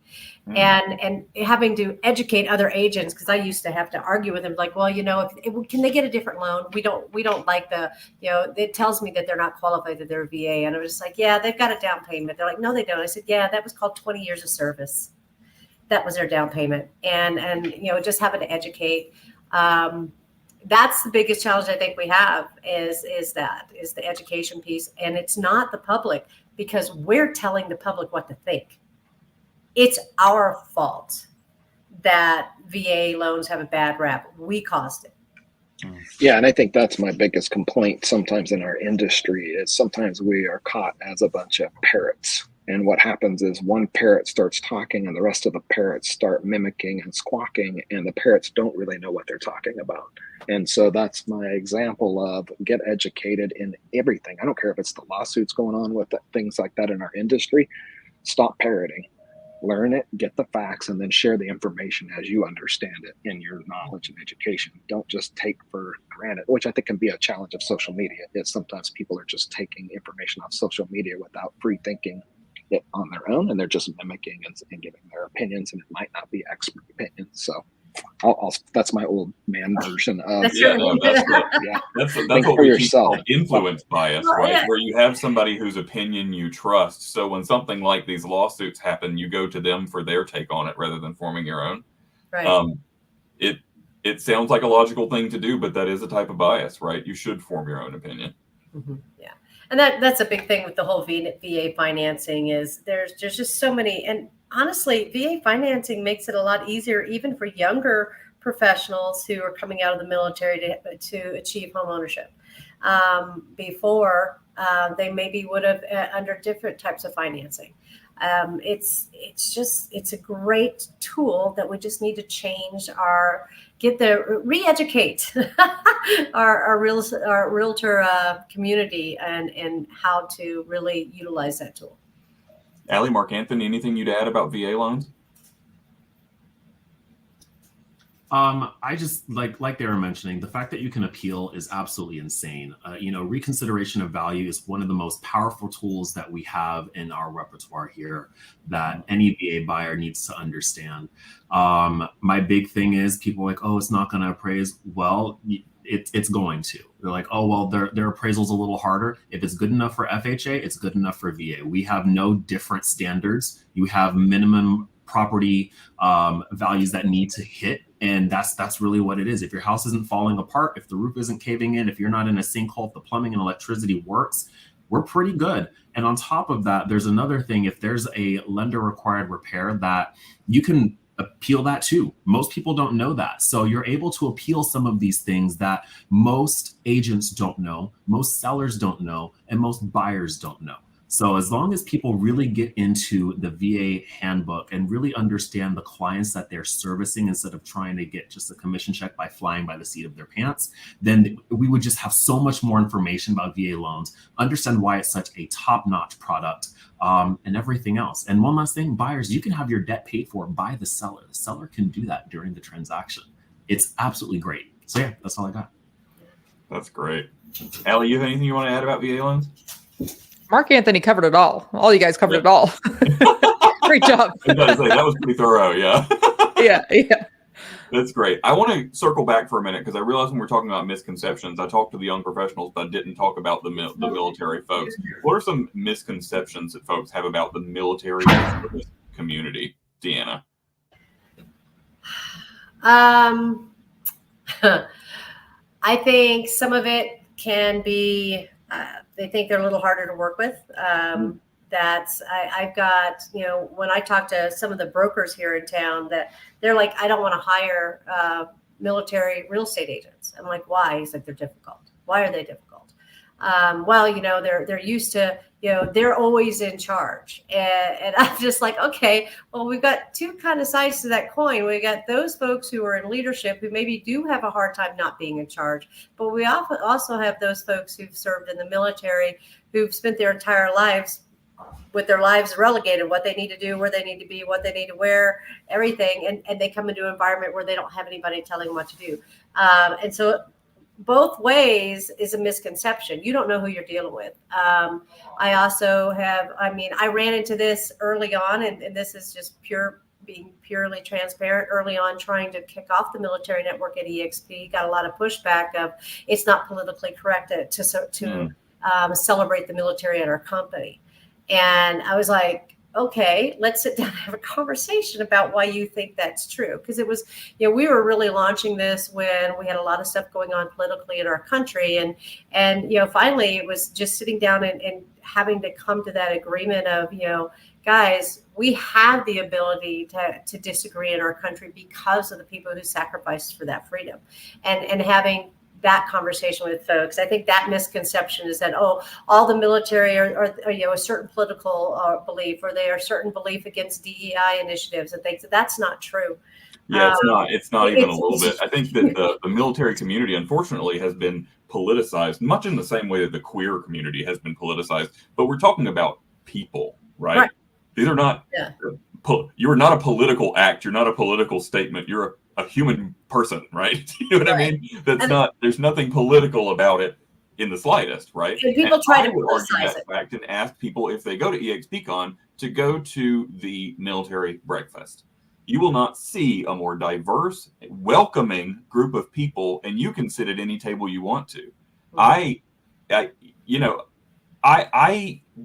And having to educate other agents, because I used to have to argue with them, like, well, you know, can they get a different loan? We don't like the, you know, it tells me that they're not qualified, that they're VA. And I was just like, yeah, they've got a down payment. They're like, no, they don't. I said, yeah, that was called 20 years of service. That was their down payment. And you know, just having to educate. That's the biggest challenge I think we have is the education piece. And it's not the public, because we're telling the public what to think. It's our fault that VA loans have a bad rap. We caused it. Yeah, and I think that's my biggest complaint sometimes in our industry is sometimes we are caught as a bunch of parrots. And what happens is one parrot starts talking and the rest of the parrots start mimicking and squawking, and the parrots don't really know what they're talking about. And so that's my example of get educated in everything. I don't care if it's the lawsuits going on with things like that in our industry. Stop parroting. Learn it, get the facts, and then share the information as you understand it in your knowledge and education. Don't just take for granted, which I think can be a challenge of social media. Is sometimes people are just taking information off social media without free thinking it on their own, and they're just mimicking and giving their opinions, and it might not be expert opinions. So that's my old man version of that's what we call influence bias, right? Yeah. Where you have somebody whose opinion you trust. So when something like these lawsuits happen, you go to them for their take on it rather than forming your own. Right. it sounds like a logical thing to do, but that is a type of bias, right? You should form your own opinion. Yeah. And that's a big thing with the whole VA financing is there's just so many. And honestly, VA financing makes it a lot easier even for younger professionals who are coming out of the military to achieve home ownership. Before they maybe would have under different types of financing. It's a great tool that we just need to change re-educate our realtor community and how to really utilize that tool. Allie, Mark Anthony, anything you'd add about VA loans? I just like they were mentioning, the fact that you can appeal is absolutely insane. Reconsideration of value is one of the most powerful tools that we have in our repertoire here that any VA buyer needs to understand. My big thing is people are like, oh, it's not going to appraise. Well, it's going to. They're like, oh, well, their appraisal's a little harder. If it's good enough for FHA, it's good enough for VA. We have no different standards. You have minimum property values that need to hit. And that's really what it is. If your house isn't falling apart, if the roof isn't caving in, if you're not in a sinkhole, if the plumbing and electricity works, we're pretty good. And on top of that, there's another thing. If there's a lender required repair, that you can appeal that too. Most people don't know that. So you're able to appeal some of these things that most agents don't know, most sellers don't know, and most buyers don't know. So as long as people really get into the VA handbook and really understand the clients that they're servicing instead of trying to get just a commission check by flying by the seat of their pants, then we would just have so much more information about VA loans, understand why it's such a top-notch product, and everything else. And one last thing, buyers, you can have your debt paid for by the seller. The seller can do that during the transaction. It's absolutely great. So yeah, that's all I got. That's great. Allie, you have anything you want to add about VA loans? Mark Anthony covered it all. All you guys covered it all. Great job. I was gonna say, that was pretty thorough. Yeah. Yeah. That's great. I want to circle back for a minute because I realized when we're talking about misconceptions, I talked to the young professionals, but I didn't talk about the military folks. What are some misconceptions that folks have about the military community, Deanna? I think some of it can be, they think they're a little harder to work with. I've got, when I talk to some of the brokers here in town, that they're like, I don't want to hire military real estate agents. I'm like, why? He's like, they're difficult. Why are they difficult? Well, they're used to, they're always in charge. And I'm just like, okay, well, we've got two kind of sides to that coin. We got those folks who are in leadership who maybe do have a hard time not being in charge. But we also have those folks who've served in the military, who've spent their entire lives with their lives relegated, what they need to do, where they need to be, what they need to wear, everything. And they come into an environment where they don't have anybody telling them what to do. And so both ways is a misconception. You don't know who you're dealing with. I also have, I ran into this early on, and this is just being purely transparent early on, trying to kick off the military network at EXP. Got a lot of pushback of it's not politically correct to celebrate the military at our company. And I was like, okay, let's sit down and have a conversation about why you think that's true. Because it was, we were really launching this when we had a lot of stuff going on politically in our country. And finally it was just sitting down and having to come to that agreement of, guys, we have the ability to disagree in our country because of the people who sacrificed for that freedom, and having that conversation with folks. I think that misconception is that, all the military are a certain political belief, or they are a certain belief against DEI initiatives and things. That's not true. Yeah, it's not even a little bit. I think that the military community, unfortunately, has been politicized, much in the same way that the queer community has been politicized. But we're talking about people, right? These are not, you are not a political act. You're not a political statement. You're a human person, right? You know what I mean? There's nothing political about it in the slightest, right? And people try to politicize that fact and ask people, if they go to EXPCon, to go to the military breakfast. You will not see a more diverse, welcoming group of people, and you can sit at any table you want to. I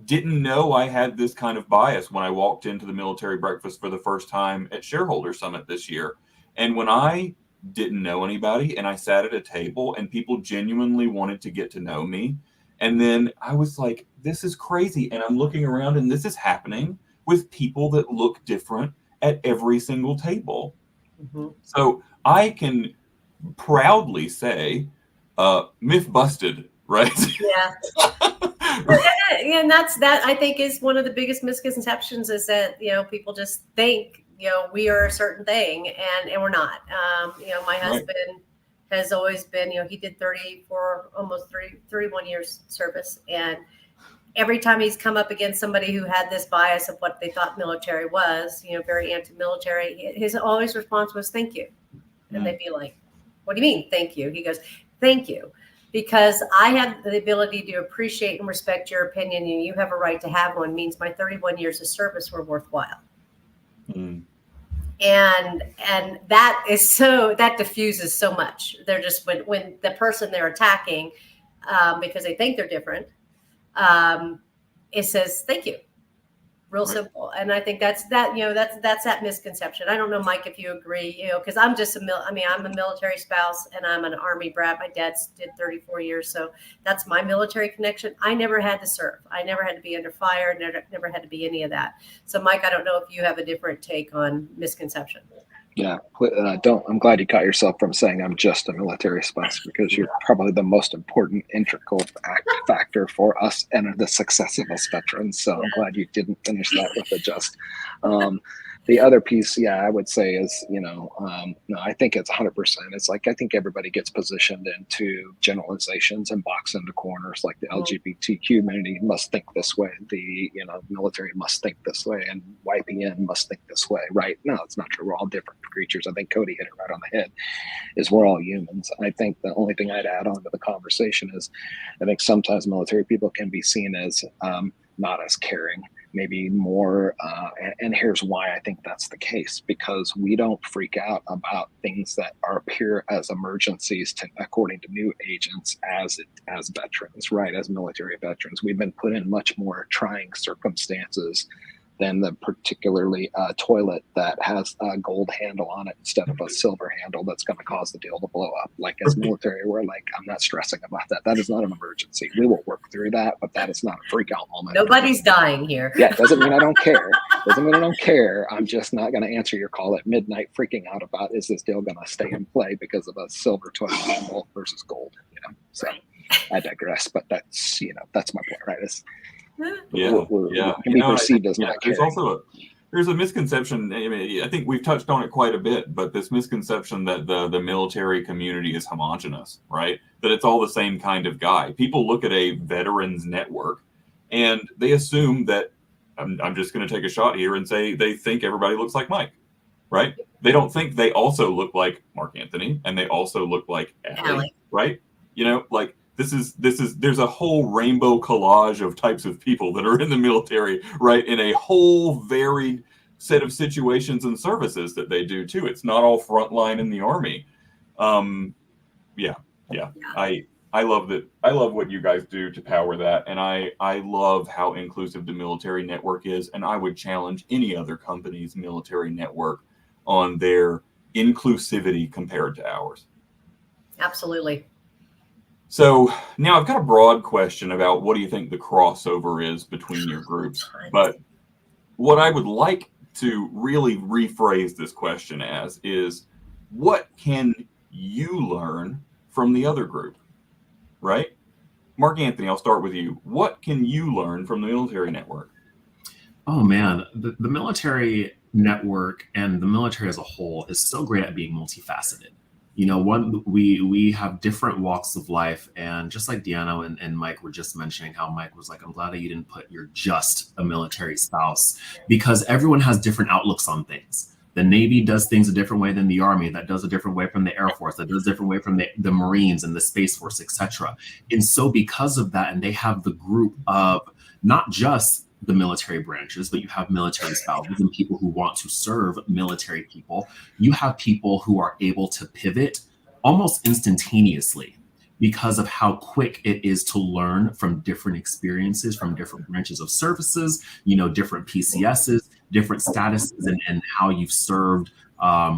didn't know I had this kind of bias when I walked into the military breakfast for the first time at Shareholder Summit this year. And when I didn't know anybody, and I sat at a table and people genuinely wanted to get to know me. And then I was like, this is crazy. And I'm looking around and this is happening with people that look different at every single table. Mm-hmm. So I can proudly say, myth busted, right? Yeah. And that I think is one of the biggest misconceptions, is that, people just think, we are a certain thing, and we're not. My husband has always been, he did 31 years service. And every time he's come up against somebody who had this bias of what they thought military was, very anti-military, his always response was, thank you. And they'd be like, what do you mean, thank you? He goes, thank you, because I have the ability to appreciate and respect your opinion, and you have a right to have one, means my 31 years of service were worthwhile. And that is that diffuses so much. They're just, when the person they're attacking, because they think they're different, it says thank you, real simple. And I think that's that misconception. I don't know, Mike, if you agree, because I'm just I'm a military spouse and I'm an Army brat. My dad did 34 years, so that's my military connection. I never had to serve. I never had to be under fire. Never had to be any of that. So, Mike, I don't know if you have a different take on misconception. Yeah, I'm glad you caught yourself from saying I'm just a military spouse, because you're probably the most important integral factor for us and the success of us veterans. So I'm glad you didn't finish that with a just. The other piece, I would say is, no, I think it's 100%. It's like, I think everybody gets positioned into generalizations and boxed into corners, like the LGBTQ community must think this way, the military must think this way, and YPN must think this way, right? No, it's not true. We're all different creatures. I think Cody hit it right on the head, is we're all humans. I think the only thing I'd add on to the conversation is, I think sometimes military people can be seen as not as caring, maybe more, and here's why I think that's the case, because we don't freak out about things that appear as emergencies according to new agents as veterans, right? As military veterans, we've been put in much more trying circumstances than the particularly toilet that has a gold handle on it instead of a silver handle that's going to cause the deal to blow up. Like, as military, we're like, I'm not stressing about that. That is not an emergency. We will work through that, but that is not a freak out moment. Nobody's dying here. Yeah, it doesn't mean I don't care. Doesn't mean I don't care. I'm just not going to answer your call at midnight freaking out about, is this deal going to stay in play because of a silver toilet handle versus gold? So I digress, but that's that's my point, right? Can be perceived as not caring. There's a misconception. I think we've touched on it quite a bit, but this misconception that the military community is homogenous, right? That it's all the same kind of guy. People look at a veterans network and they assume that, I'm just going to take a shot here and say they think everybody looks like Mike, right? They don't think they also look like Mark Anthony and they also look like Allie, right? There's a whole rainbow collage of types of people that are in the military, right? In a whole varied set of situations and services that they do too. It's not all frontline in the Army. I love that. I love what you guys do to power that. And I love how inclusive the military network is. And I would challenge any other company's military network on their inclusivity compared to ours. Absolutely. So now I've got a broad question about what do you think the crossover is between your groups? But what I would like to really rephrase this question as is, what can you learn from the other group, right? Mark Anthony, I'll start with you. What can you learn from the military network? Oh man, the military network and the military as a whole is so great at being multifaceted. We have different walks of life, and just like Diana and Mike were just mentioning, how Mike was like, I'm glad that you didn't put you're just a military spouse, because everyone has different outlooks on things. The Navy does things a different way than the Army, that does a different way from the Air Force, that does a different way from the Marines and the Space Force, etc. And so because of that, and they have the group of not just the military branches, but you have military spouses and people who want to serve military people. You have people who are able to pivot almost instantaneously because of how quick it is to learn from different experiences, from different branches of services, different PCSs, different statuses, and how you've served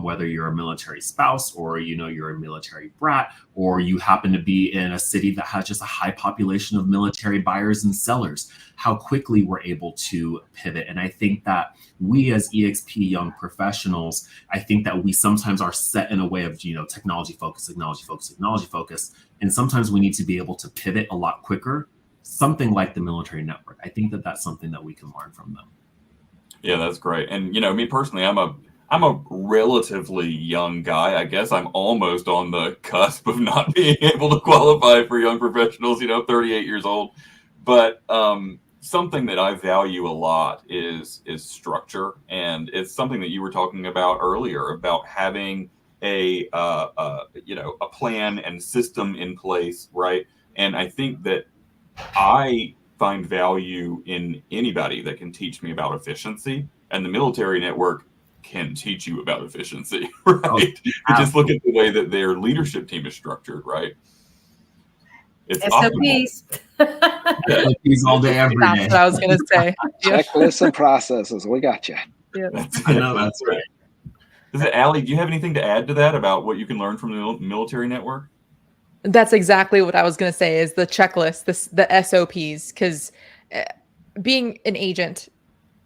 whether you're a military spouse or, you're a military brat, or you happen to be in a city that has just a high population of military buyers and sellers, how quickly we're able to pivot. And I think that we as EXP young professionals, I think that we sometimes are set in a way of, technology focus. And sometimes we need to be able to pivot a lot quicker, something like the military network. I think that that's something that we can learn from them. Yeah, that's great. And, me personally, I'm a relatively young guy. I guess I'm almost on the cusp of not being able to qualify for young professionals, 38 years old. But something that I value a lot is structure. And it's something that you were talking about earlier about having a plan and system in place, right? And I think that I find value in anybody that can teach me about efficiency, and the military network can teach you about efficiency, right? Oh, You just look at the way that their leadership team is structured, right? It's SOPs. SOPs all day, every day. That's what I was going to say. Checklists and processes. We got you. Yeah. I know, that's right. Is it, Allie, do you have anything to add to that about what you can learn from the military network? That's exactly what I was going to say is the checklist, the SOPs, because being an agent,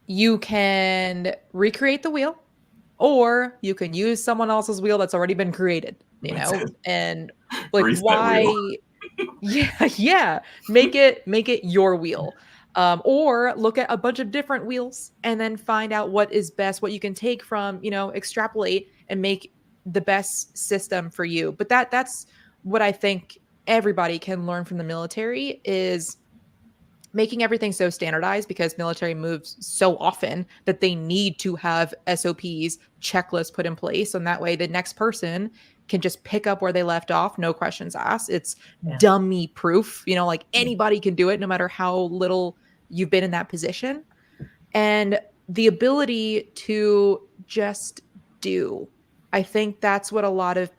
you can recreate the wheel or you can use someone else's wheel that's already been created, and like Grease that why, wheel. yeah, make it your wheel. Or look at a bunch of different wheels and then find out what is best, what you can take from, extrapolate and make the best system for you. But that's what I think everybody can learn from the military is making everything so standardized, because military moves so often that they need to have SOPs, checklists put in place. And that way the next person can just pick up where they left off. No questions asked. It's dummy proof, like anybody can do it no matter how little you've been in that position. And the ability to just do. I think that's what a lot of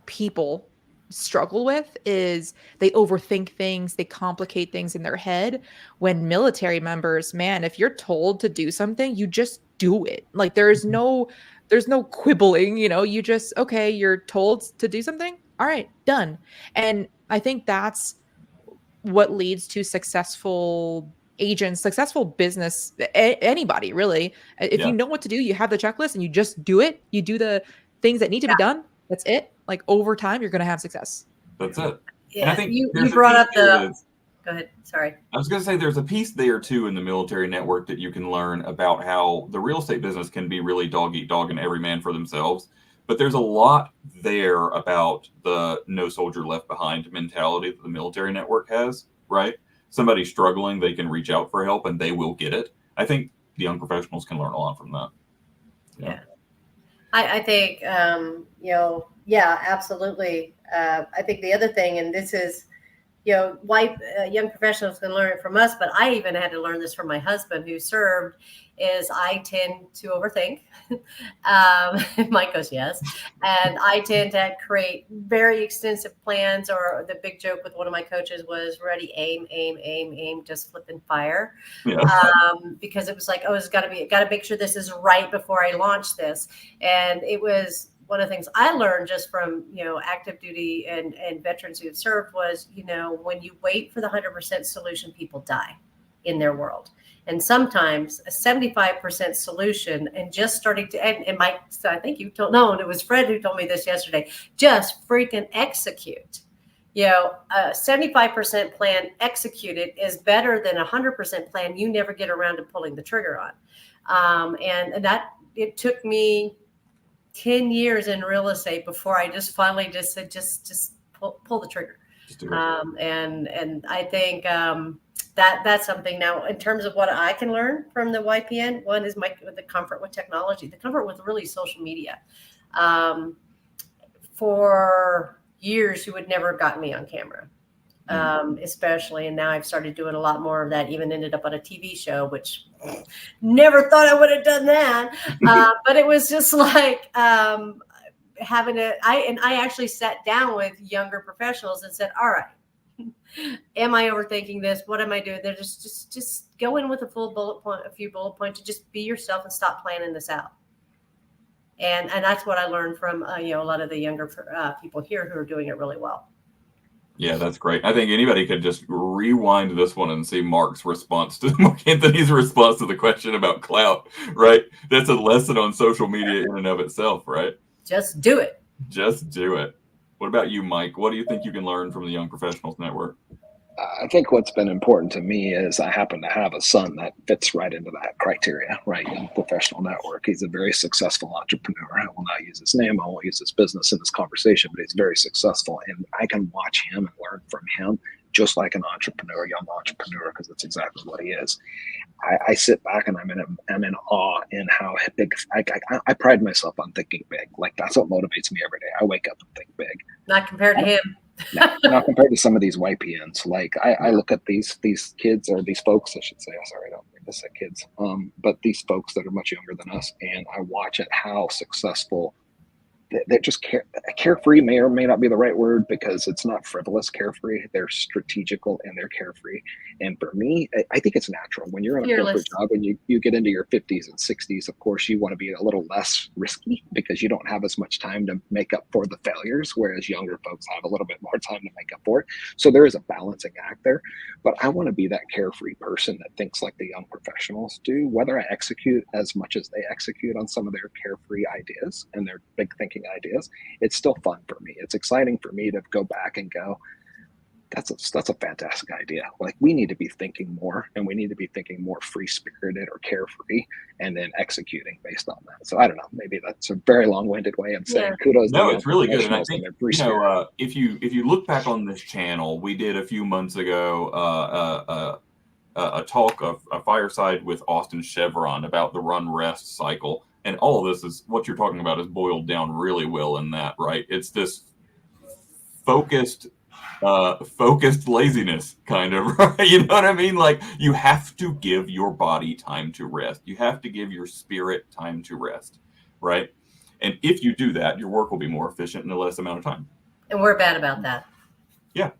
people struggle with is they overthink things, they complicate things in their head. When military members, man, if you're told to do something, you just do it. Like there's no quibbling, you just, okay, you're told to do something. All right, done. And I think that's what leads to successful agents, successful business, anybody really. If you know what to do, you have the checklist and you just do it. You do the things that need to be done. That's it. Like over time, you're going to have success. That's it. Yeah, and I think you brought up the. Go ahead. Sorry. I was going to say there's a piece there too in the military network that you can learn about how the real estate business can be really dog eat dog and every man for themselves. But there's a lot there about the no soldier left behind mentality that the military network has, right? Somebody struggling, they can reach out for help and they will get it. I think the young professionals can learn a lot from that. Yeah. I think, absolutely. I think the other thing, and this is, young professionals can learn it from us, but I even had to learn this from my husband who served, is I tend to overthink. Mike goes, yes. And I tend to create very extensive plans, or the big joke with one of my coaches was ready, aim, just flip and fire. Yeah. Because it was like, it's got to make sure this is right before I launch this. And it was one of the things I learned just from, active duty and veterans who have served was, when you wait for the 100% solution, people die in their world. And sometimes a 75% solution and just starting to, and Mike, I think you told, no, and it was Fred who told me this yesterday, just freaking execute. A 75% plan executed is better than a 100% plan you never get around to pulling the trigger on. And that, it took me 10 years in real estate before I just finally just said, just pull the trigger. And I think that's something now in terms of what I can learn from the YPN. One is the comfort with technology, the comfort with really social media. For years, you would never have gotten me on camera. Especially, and now I've started doing a lot more of that, even ended up on a TV show, which never thought I would have done that. But it was just like I actually sat down with younger professionals and said, all right, am I overthinking this? What am I doing? They're just go in with a few bullet points, and just be yourself and stop planning this out. And that's what I learned from a lot of the younger people here who are doing it really well. Yeah, that's great. I think anybody could just rewind this one and see Mark Anthony's response to the question about clout, right? That's a lesson on social media in and of itself, right? Just do it. Just do it. What about you, Mike? What do you think you can learn from the Young Professionals Network? I think what's been important to me is I happen to have a son that fits right into that criteria, right? In Professional Network. He's a very successful entrepreneur. I will not use his name. I won't use his business in this conversation, but he's very successful. And I can watch him and learn from him just like an entrepreneur, young entrepreneur, because that's exactly what he is. I sit back and I'm in awe in how big. I pride myself on thinking big. Like that's what motivates me every day. I wake up and think big. Not compared to him. Not compared to some of these YPNs. Like I look at these kids, or these folks, I should say. Sorry, I don't mean to say kids. But these folks that are much younger than us, and I watch at how successful. They're just carefree may or may not be the right word, because it's not frivolous carefree. They're strategical and they're carefree. And for me, I think it's natural when you're in a corporate job and you get into your 50s and 60s. Of course, you want to be a little less risky because you don't have as much time to make up for the failures, whereas younger folks have a little bit more time to make up for it. So there is a balancing act there. But I want to be that carefree person that thinks like the young professionals do, whether I execute as much as they execute on some of their carefree ideas and their big thinking ideas. It's still fun for me. It's exciting for me to go back and go, that's a fantastic idea. Like we need to be thinking more, and we need to be thinking more free spirited or carefree, and then executing based on that. So I don't know, maybe that's a very long winded way of saying kudos. No, it's really good. And I think, if you look back on this channel, we did a few months ago, a talk of a fireside with Austin Chevron about the run rest cycle. And all of this is what you're talking about is boiled down really well in that, right? It's this focused laziness kind of, right? You know what I mean? Like you have to give your body time to rest. You have to give your spirit time to rest, right? And if you do that, your work will be more efficient in a less amount of time. And we're bad about that. Yeah.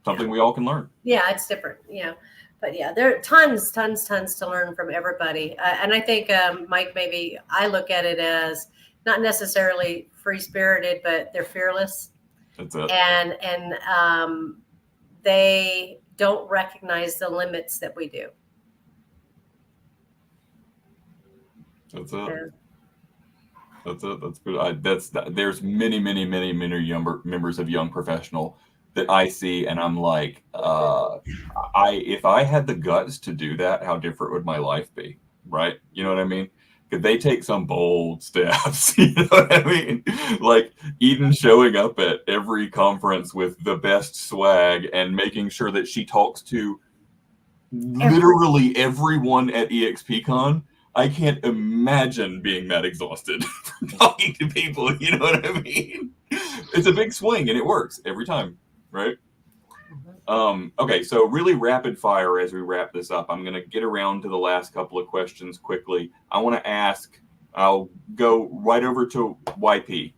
Something we all can learn. Yeah, it's different. Yeah. But yeah, there are tons to learn from everybody. And I think, Mike, maybe I look at it as not necessarily free-spirited, but they're fearless. That's it. And they don't recognize the limits that we do. That's it. Yeah. That's it. That's good. There's many younger members of Young Professional that I see, and I'm like, if I had the guts to do that, how different would my life be, right? You know what I mean? Could they take some bold steps? You know what I mean? Like Eden showing up at every conference with the best swag and making sure that she talks to literally everyone at EXPCon. I can't imagine being that exhausted from talking to people. You know what I mean? It's a big swing, and it works every time. Right. Okay, so really rapid fire as we wrap this up. I'm going to get around to the last couple of questions quickly. I want to ask, I'll go right over to YP.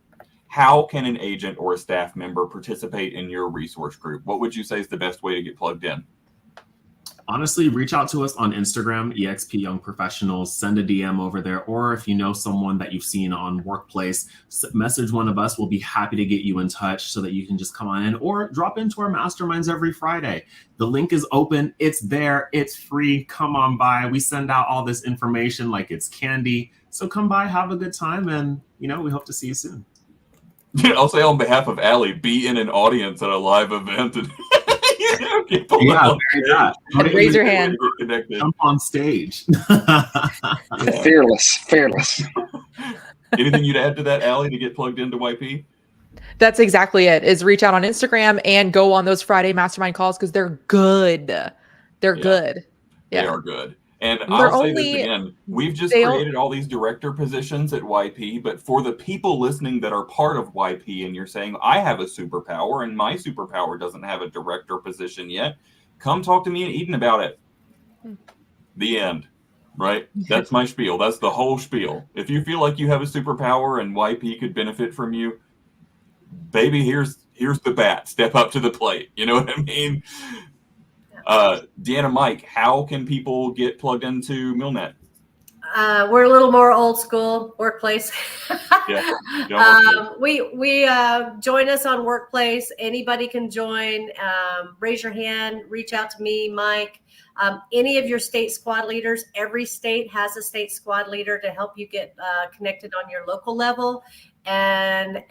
How can an agent or a staff member participate in your resource group? What would you say is the best way to get plugged in? Honestly, reach out to us on Instagram, EXP Young Professionals, send a DM over there, or if you know someone that you've seen on Workplace, message one of us. We'll be happy to get you in touch so that you can just come on in or drop into our masterminds every Friday. The link is open. It's there. It's free. Come on by. We send out all this information like it's candy. So come by, have a good time, and we hope to see you soon. I'll say on behalf of Allie, be in an audience at a live event. And raise your hand. Jump on stage. Fearless. Anything you'd add to that, Allie, to get plugged into YP? That's exactly it. Is reach out on Instagram and go on those Friday mastermind calls because they're good. They're good. Yeah. They are good. And I'll say this again, we've just created all these director positions at YP, but for the people listening that are part of YP and you're saying, I have a superpower and my superpower doesn't have a director position yet, come talk to me and Eden about it. The end, right? That's my spiel. That's the whole spiel. If you feel like you have a superpower and YP could benefit from you, baby, here's the bat. Step up to the plate. You know what I mean? Deanna, Mike, how can people get plugged into MilNET? We're a little more old school workplace. Yeah. We join us on Workplace. Anybody can join. Raise your hand. Reach out to me, Mike. Any of your state squad leaders. Every state has a state squad leader to help you get connected on your local level. And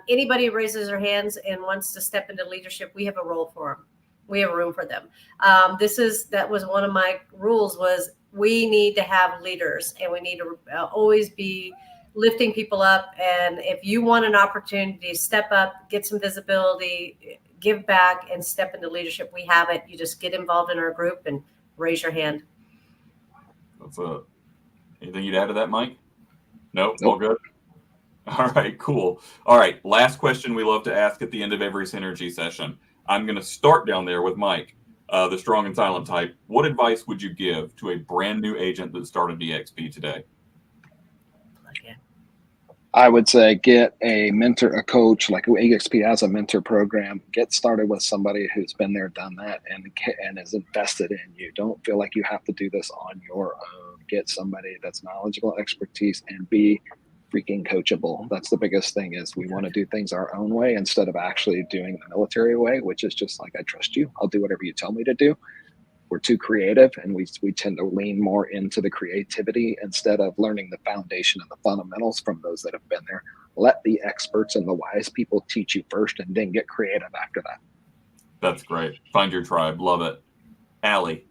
anybody who raises their hands and wants to step into leadership, we have a role for them. We have room for them. That was one of my rules was we need to have leaders and we need to always be lifting people up. And if you want an opportunity to step up, get some visibility, give back and step into leadership, we have it. You just get involved in our group and raise your hand. That's it. Anything you'd add to that, Mike? Nope. All good. All right, cool. All right. Last question we love to ask at the end of every Synergy session. I'm going to start down there with Mike, the strong and silent type. What advice would you give to a brand new agent that started EXP today? I would say get a mentor, a coach, like EXP has a mentor program. Get started with somebody who's been there, done that, and is invested in you. Don't feel like you have to do this on your own. Get somebody that's knowledgeable, expertise, and be freaking coachable. That's the biggest thing is we want to do things our own way instead of actually doing the military way, which is just like, I trust you. I'll do whatever you tell me to do. We're too creative and we tend to lean more into the creativity instead of learning the foundation and the fundamentals from those that have been there. Let the experts and the wise people teach you first and then get creative after that. That's great. Find your tribe. Love it. Allie.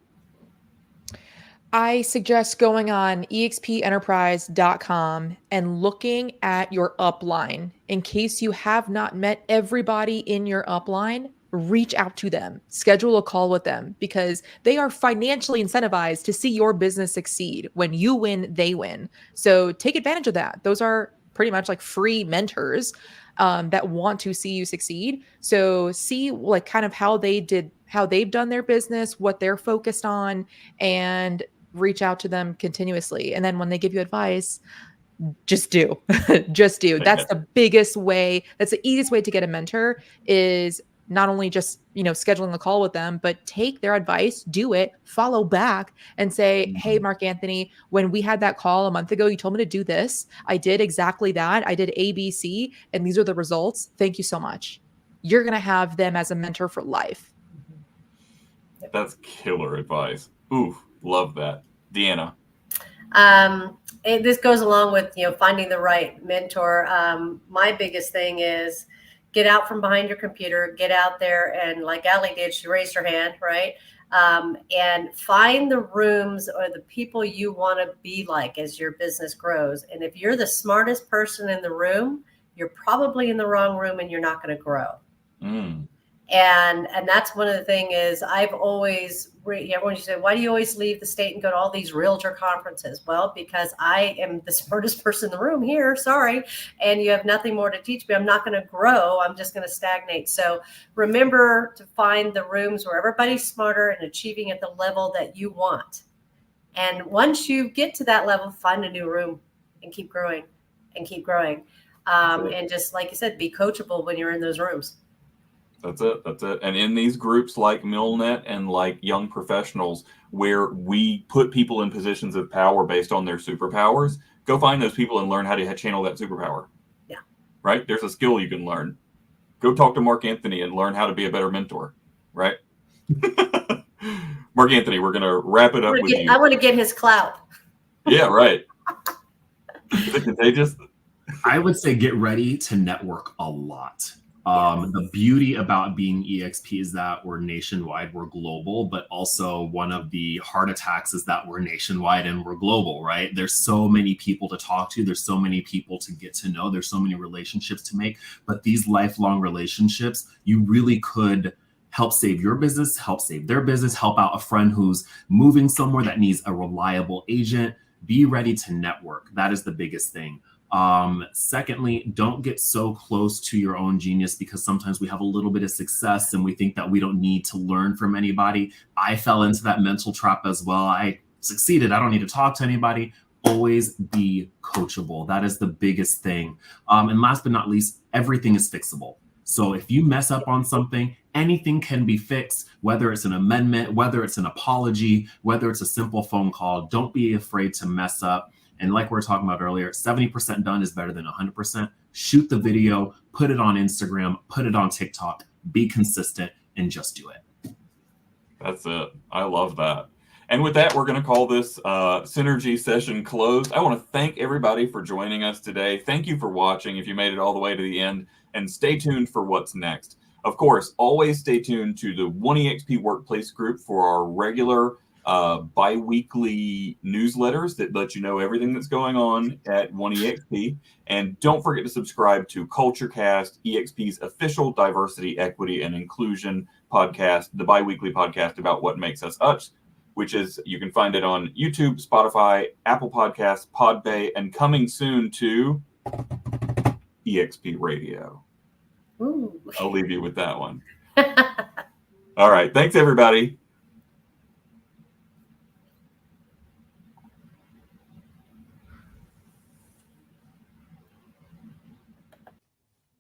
I suggest going on expenterprise.com and looking at your upline. In case you have not met everybody in your upline, reach out to them, schedule a call with them because they are financially incentivized to see your business succeed. When you win, they win. So take advantage of that. Those are pretty much like free mentors that want to see you succeed. So see like kind of how they've done their business, what they're focused on, and reach out to them continuously. And then when they give you advice, just do. Just do. That's the biggest way. That's the easiest way to get a mentor is not only just, scheduling a call with them, but take their advice, do it, follow back and say, hey, Mark Anthony, when we had that call a month ago, you told me to do this. I did exactly that. I did A, B, C, and these are the results. Thank you so much. You're going to have them as a mentor for life. That's killer advice. Ooh, love that. Deanna. This goes along with, finding the right mentor. My biggest thing is get out from behind your computer, get out there. And like Allie did, she raised her hand, right? And find the rooms or the people you want to be like as your business grows. And if you're the smartest person in the room, you're probably in the wrong room and you're not going to grow. And that's one of the things is I've always, everyone used to say, why do you always leave the state and go to all these realtor conferences? Well, because I am the smartest person in the room here, sorry. And you have nothing more to teach me. I'm not going to grow. I'm just going to stagnate. So remember to find the rooms where everybody's smarter and achieving at the level that you want. And once you get to that level, find a new room and keep growing and keep growing. And just like you said, be coachable when you're in those rooms. That's it. That's it. And in these groups like MilNET and like Young Professionals, where we put people in positions of power based on their superpowers, go find those people and learn how to channel that superpower. Yeah. Right? There's a skill you can learn. Go talk to Mark Anthony and learn how to be a better mentor. Right? Mark Anthony, we're going to wrap it up with you. I want to get his clout. Yeah, right. Is it contagious? I would say get ready to network a lot. The beauty about being EXP is that we're nationwide, we're global, but also one of the heart attacks is that we're nationwide and we're global, right? There's so many people to talk to. There's so many people to get to know. There's so many relationships to make, but these lifelong relationships, you really could help save your business, help save their business, help out a friend who's moving somewhere that needs a reliable agent. Be ready to network. That is the biggest thing. Secondly, don't get so close to your own genius because sometimes we have a little bit of success and we think that we don't need to learn from anybody. I fell into that mental trap as well. I succeeded. I don't need to talk to anybody. Always be coachable. That is the biggest thing. And last but not least, everything is fixable. So if you mess up on something, anything can be fixed, whether it's an amendment, whether it's an apology, whether it's a simple phone call. Don't be afraid to mess up. And like we were talking about earlier, 70% done is better than 100%. Shoot the video, put it on Instagram, put it on TikTok, be consistent, and just do it. That's it. I love that. And with that, we're going to call this Synergy session closed. I want to thank everybody for joining us today. Thank you for watching if you made it all the way to the end, and stay tuned for what's next. Of course, always stay tuned to the One EXP Workplace group for our regular bi-weekly newsletters that let you know everything that's going on at One EXP. And don't forget to subscribe to CultureCast, EXP's official diversity, equity, and inclusion podcast, the bi-weekly podcast about what makes us, which is, you can find it on YouTube, Spotify, Apple Podcasts, Podbay, and coming soon to EXP Radio. Ooh. I'll leave you with that one. All right. Thanks, everybody.